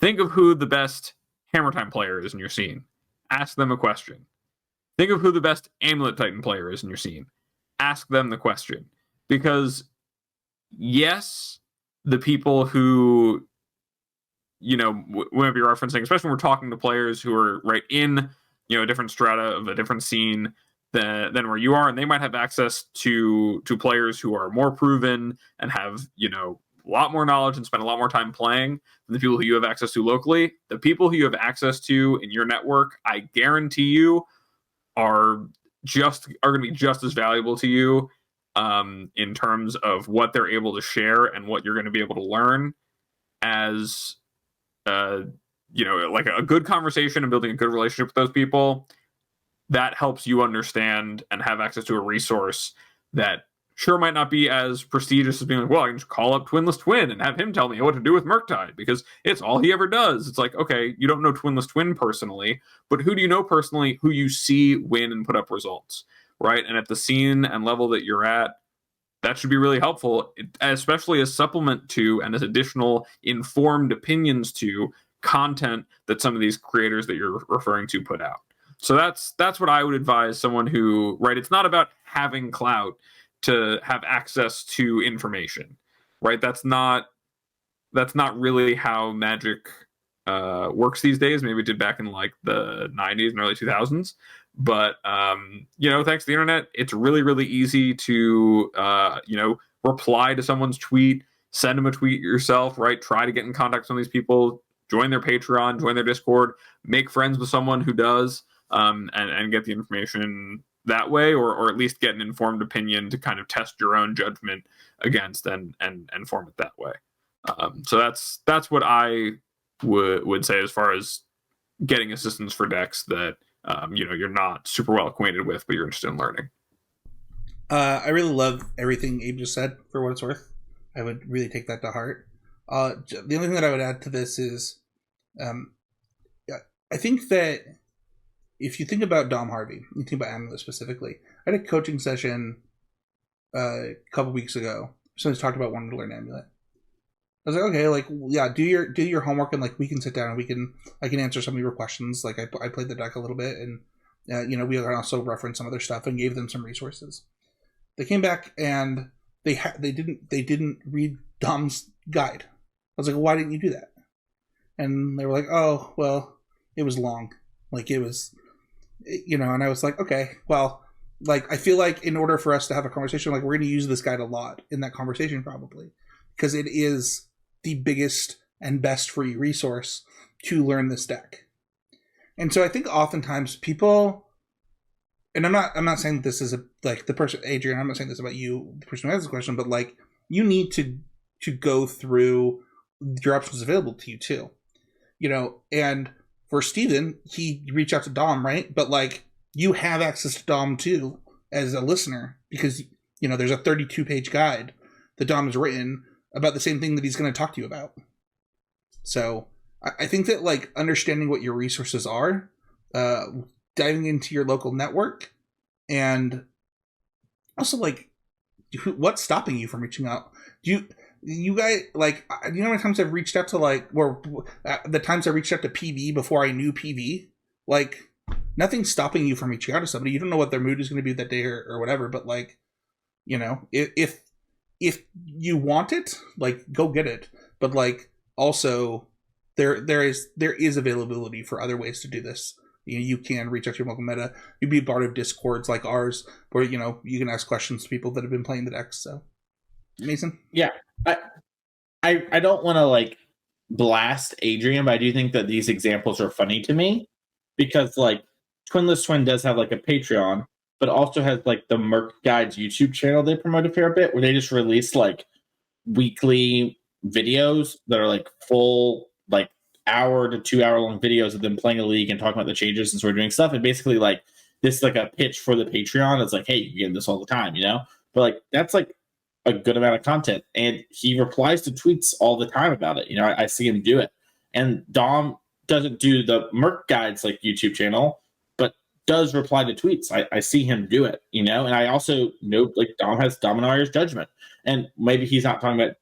Think of who the best Hammer Time player is in your scene. Ask them a question. Think of who the best Amulet Titan player is in your scene. Ask them the question. Because, yes, the people who, we might be referencing, especially when we're talking to players who are right in, a different strata of a different scene than where you are, and they might have access to players who are more proven and have, a lot more knowledge and spend a lot more time playing than the people who you have access to locally. The people who you have access to in your network, I guarantee you, are going to be just as valuable to you in terms of what they're able to share and what you're going to be able to learn as like a good conversation and building a good relationship with those people. That helps you understand and have access to a resource that sure might not be as prestigious as being like, well, I can just call up Twinless Twin and have him tell me what to do with Murktide because it's all he ever does. It's like, okay, you don't know Twinless Twin personally, but who do you know personally who you see win and put up results, right? And at the scene and level that you're at, that should be really helpful, especially as supplement to and as additional informed opinions to content that some of these creators that you're referring to put out. So that's what I would advise someone who, right, it's not about having clout to have access to information, right? That's not really how Magic works these days. Maybe it did back in like the 90s and early 2000s. But thanks to the internet, it's really, really easy to reply to someone's tweet, send them a tweet yourself, right? Try to get in contact with some of these people, join their Patreon, join their Discord, make friends with someone who does, and get the information that way, or at least get an informed opinion to kind of test your own judgment against and form it that way. So that's what I would say as far as getting assistance for decks that you're not super well acquainted with, but you're interested in learning. I really love everything Abe just said, for what it's worth. I would really take that to heart. The only thing that I would add to this is, I think that if you think about Dom Harvey, you think about Amulet specifically. I had a coaching session a couple weeks ago. Someone's talked about wanting to learn Amulet. I was like, okay, like, yeah, do your homework, and like we can sit down and I can answer some of your questions. Like I played the deck a little bit, and we also referenced some other stuff and gave them some resources. They came back and they didn't read Dom's guide. I was like, why didn't you do that? And they were like, oh, well, it was long. Like it was, and I was like, okay, well, like I feel like in order for us to have a conversation, like we're going to use this guide a lot in that conversation probably, because it is the biggest and best free resource to learn this deck. And so I think oftentimes people, and I'm not saying this is the person, Adrian, I'm not saying this about you, the person who has this question, but like you need to go through your options available to you too, and for Steven, he reached out to Dom, right? But like you have access to Dom too as a listener, because there's a 32-page guide that Dom has written about the same thing that he's going to talk to you about. So I think that like understanding what your resources are, diving into your local network, and also like what's stopping you from reaching out? You guys, like, how many times I've reached out to the times I reached out to PV before I knew PV, like nothing's stopping you from reaching out to somebody. You don't know what their mood is going to be that day or whatever, but like, if you want it, like go get it. But like also there is availability for other ways to do this. You can reach out to your local meta. You'd be part of Discords like ours where, you can ask questions to people that have been playing the decks. So Mason? Yeah. I don't want to like blast Adrian, but I do think that these examples are funny to me because like Twinless Twin does have like a Patreon, but also has like the Merc Guides YouTube channel they promote a fair bit, where they just release like weekly videos that are like full like hour to 2 hour long videos of them playing a league and talking about the changes and sort of doing stuff. And basically like this is like a pitch for the Patreon. It's like, hey, you get this all the time, but like that's like a good amount of content, and he replies to tweets all the time about it. I see him do it, and Dom doesn't do the Merc Guides like YouTube channel, but does reply to tweets. I see him do it, and I also know like Dom has Dominar's judgment, and maybe he's not talking about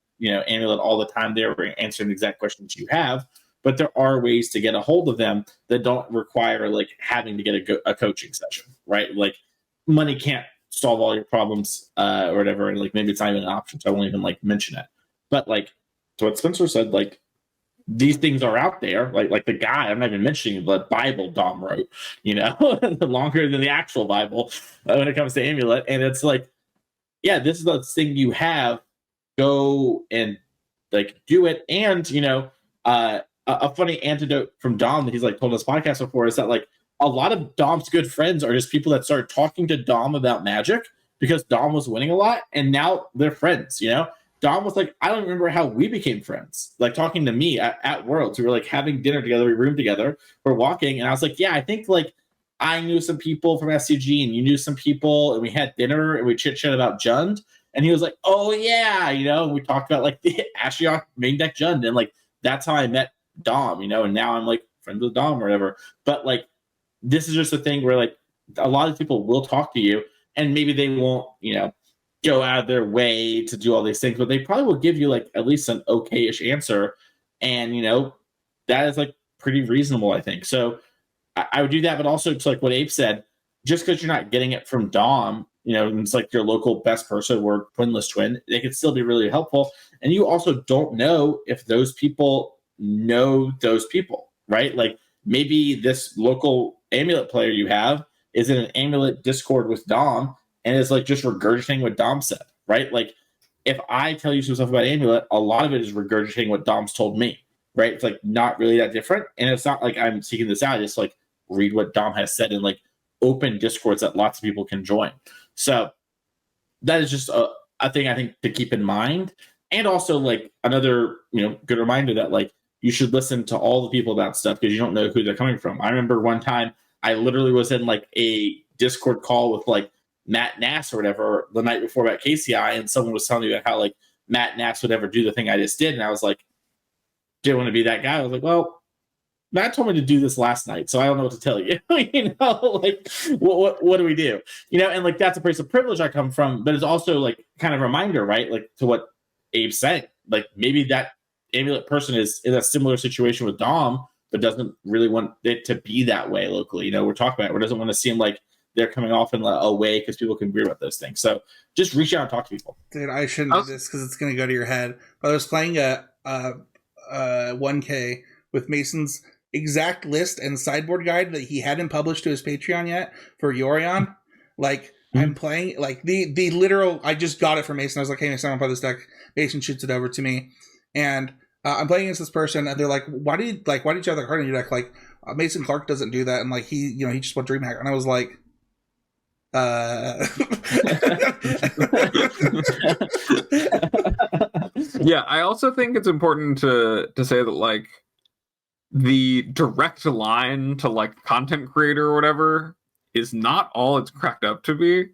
Amulet all the time there or answering the exact questions you have, but there are ways to get a hold of them that don't require like having to get a coaching session, right? Like money can't solve all your problems or whatever, and like maybe it's not even an option, so I won't even like mention it. But like to what Spencer said, like these things are out there, like the guy, I'm not even mentioning the Bible Dom wrote, longer than the actual Bible when it comes to Amulet. And it's like, yeah, this is the thing you have, go and like do it. And a funny antidote from Dom that he's like told us podcast before is that like a lot of Dom's good friends are just people that started talking to Dom about Magic because Dom was winning a lot, and now they're friends. Dom was like, I don't remember how we became friends. Like talking to me at Worlds, we were like having dinner together, we roomed together, we're walking, and I was like, yeah, I think like I knew some people from SCG, and you knew some people, and we had dinner and we chit chat about Jund, and he was like, oh yeah, and we talked about like the Ashiok main deck Jund, and like that's how I met Dom, and now I'm like friends with Dom or whatever. But like this is just a thing where like a lot of people will talk to you, and maybe they won't, go out of their way to do all these things, but they probably will give you like at least an okay-ish answer. And, that is like pretty reasonable, I think. So I would do that, but also to like what Abe said, just because you're not getting it from Dom, and it's like your local best person or Twinless Twin, they could still be really helpful. And you also don't know if those people know those people, right? Like maybe this local Amulet player you have is in an Amulet Discord with Dom and is like just regurgitating what Dom said, right? Like if I tell you some stuff about Amulet, a lot of it is regurgitating what Dom's told me, right? It's like not really that different. And it's not like I'm seeking this out. It's like read what Dom has said in like open Discords that lots of people can join. So that is just a thing I think to keep in mind. And also like another, good reminder that like you should listen to all the people about stuff because you don't know who they're coming from. I remember one time I literally was in like a Discord call with like Matt Nass or whatever the night before about KCI, and someone was telling me about how like Matt Nass would ever do the thing I just did, and I was like, didn't want to be that guy. I was like, well, Matt told me to do this last night, so I don't know what to tell you. Like what do we do? And like that's a place of privilege I come from, but it's also like kind of a reminder, right? Like to what Abe's saying. Like maybe that Amulet person is in a similar situation with Dom, but doesn't really want it to be that way locally. We're talking about it. Or doesn't want to seem like they're coming off in a way because people can agree about those things. So just reach out and talk to people. Dude, I shouldn't do this because it's going to go to your head. But I was playing a 1K with Mason's exact list and sideboard guide that he hadn't published to his Patreon yet for Yorion. Like I'm playing like the literal. I just got it from Mason. I was like, "Hey, Mason, I want to play this deck." Mason shoots it over to me, and I'm playing against this person, and they're like, "Why did you have that card in your deck?" Like Mason Clark doesn't do that, and like he just went DreamHack, and I was like, Yeah, I also think it's important to say that like the direct line to like content creator or whatever is not all it's cracked up to be.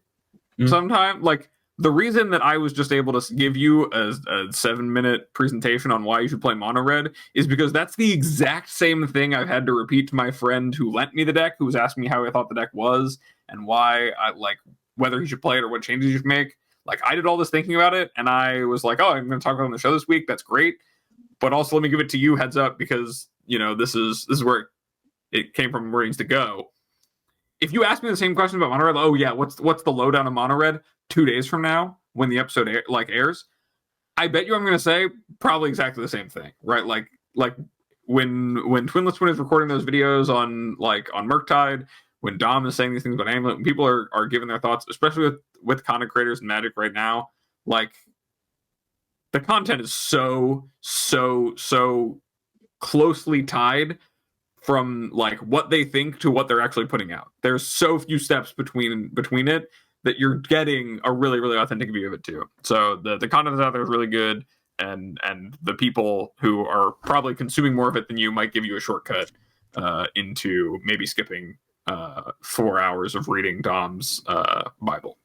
Sometimes like the reason that I was just able to give you a 7-minute presentation on why you should play mono red is because that's the exact same thing I've had to repeat to my friend who lent me the deck, who was asking me how I thought the deck was and why I like whether he should play it or what changes you should make. Like I did all this thinking about it, and I was like, "Oh, I'm going to talk about it on the show this week. That's great." But also, let me give it to you heads up because this is where it came from, where it needs to go. If you ask me the same question about mono red, oh yeah, what's the lowdown of mono red 2 days from now when the episode airs? I bet you I'm going to say probably exactly the same thing, right? Like when Twinless Twin is recording those videos on Murktide, when Dom is saying these things about Amulet, when people are giving their thoughts, especially with content creators and Magic right now, like the content is so closely tied from like what they think to what they're actually putting out. There's so few steps between it that you're getting a really, really authentic view of it too. So the content that's out there is really good, and the people who are probably consuming more of it than you might give you a shortcut into maybe skipping 4 hours of reading Dom's Bible.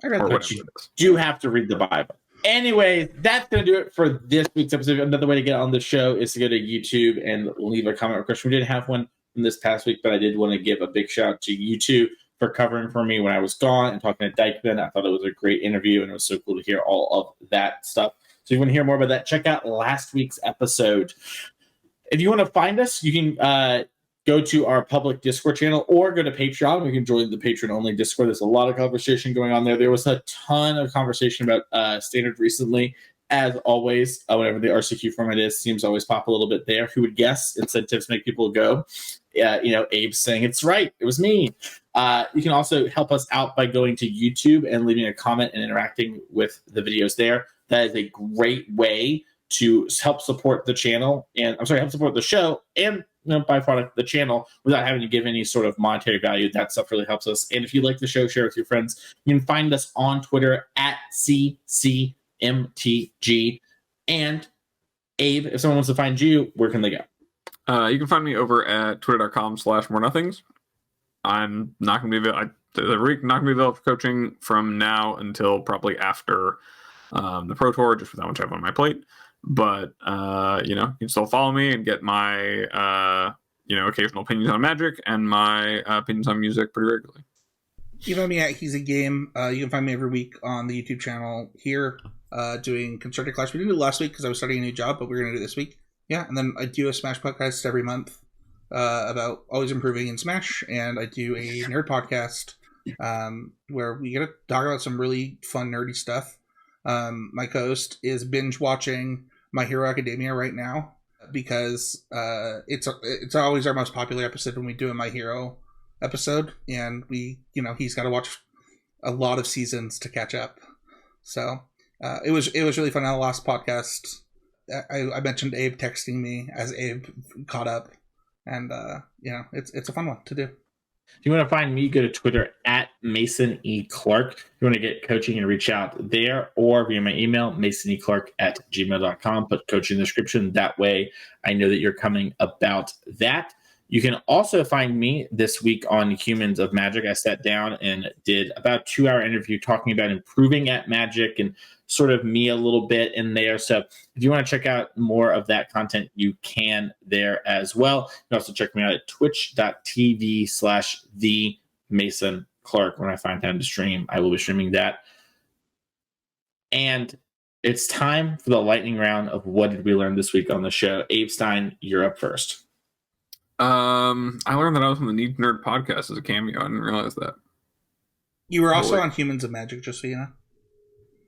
I read that. You have to read the Bible. Anyway, that's going to do it for this week's episode. Another way to get on the show is to go to YouTube and leave a comment or question. We didn't have one from this past week, but I did want to give a big shout out to YouTube for covering for me when I was gone and talking to Dykeman. I thought it was a great interview, and it was so cool to hear all of that stuff. So if you want to hear more about that, check out last week's episode. If you want to find us, you can go to our public Discord channel or go to Patreon. You can join the Patreon-only Discord. There's a lot of conversation going on there. There was a ton of conversation about Standard recently. As always, whatever the RCQ format is, seems to always pop a little bit there. Who would guess? Incentives make people go. Abe's saying it's right. It was me. You can also help us out by going to YouTube and leaving a comment and interacting with the videos there. That is a great way to help support the channel help support the show and byproduct the channel without having to give any sort of monetary value. That stuff really helps us. And if you like the show, share with your friends. You can find us on Twitter at CCMTG. And Abe, if someone wants to find you, where can they go? You can find me over at twitter.com/morenothings. I'm not going to be available for coaching from now until probably after the Pro Tour, just with how much I have on my plate. But you can still follow me and get my occasional opinions on Magic and my opinions on music pretty regularly. You know me at He's a Game. You can find me every week on the YouTube channel here doing Constructed Clash. We didn't do it last week because I was starting a new job, but we're going to do it this week. Yeah, and then I do a Smash podcast every month about always improving in Smash, and I do a nerd podcast where we get to talk about some really fun nerdy stuff. My co-host is binge watching My Hero Academia right now. because it's always our most popular episode when we do a My Hero episode, and he's got to watch a lot of seasons to catch up. So it was really fun on the last podcast. I mentioned Abe texting me as Abe caught up, and it's a fun one to do. If you want to find me, go to Twitter at Mason E. Clark. If you want to get coaching and reach out there, or via my email, masoneclark@gmail.com. Put coaching in the description. That way I know that you're coming about that. You can also find me this week on Humans of Magic. I sat down and did about a 2-hour interview talking about improving at Magic and sort of me a little bit in there. So if you want to check out more of that content, you can there as well. You can also check me out at twitch.tv/TheMasonClark. When I find time to stream, I will be streaming that. And it's time for the lightning round of what did we learn this week on the show. Abe Stein, you're up first. I learned that I was on the Need Nerd podcast as a cameo. I didn't realize that. You were also on Humans of Magic, just so you know.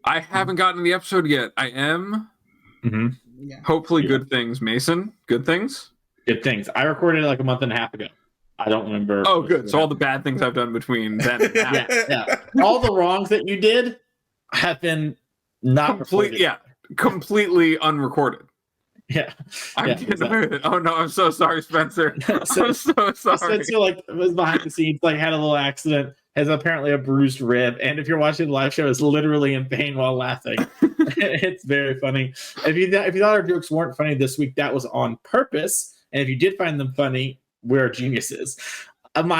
I haven't gotten to the episode yet. I am. Mm-hmm. Yeah. Hopefully, good things, Mason. Good things. Good things. I recorded it like a month and a half ago. I don't remember. Oh, good. So all the bad things I've done between then and now. Yeah. All the wrongs that you did have been not recorded. Completely unrecorded. Yeah. I'm getting away with it. Oh no, I'm so sorry, Spencer. I'm so sorry. Spencer was behind the scenes, had a little accident, has apparently a bruised rib, and if you're watching the live show, is literally in pain while laughing. It's very funny. If you thought our jokes weren't funny this week, that was on purpose. And if you did find them funny, we're geniuses. What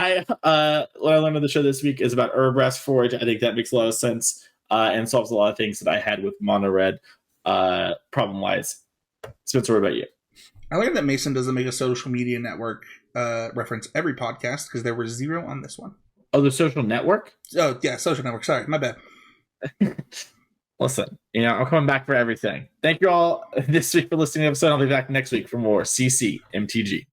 I learned on the show this week is about Urabrask Forge. I think that makes a lot of sense and solves a lot of things that I had with Mono Red problem-wise. Spencer, what about you? I learned that Mason doesn't make a social media network reference every podcast because there were 0 on this one. Oh, the social network? Oh, yeah, social network. Sorry, my bad. Listen, I'm coming back for everything. Thank you all this week for listening to the episode. I'll be back next week for more CCMTG.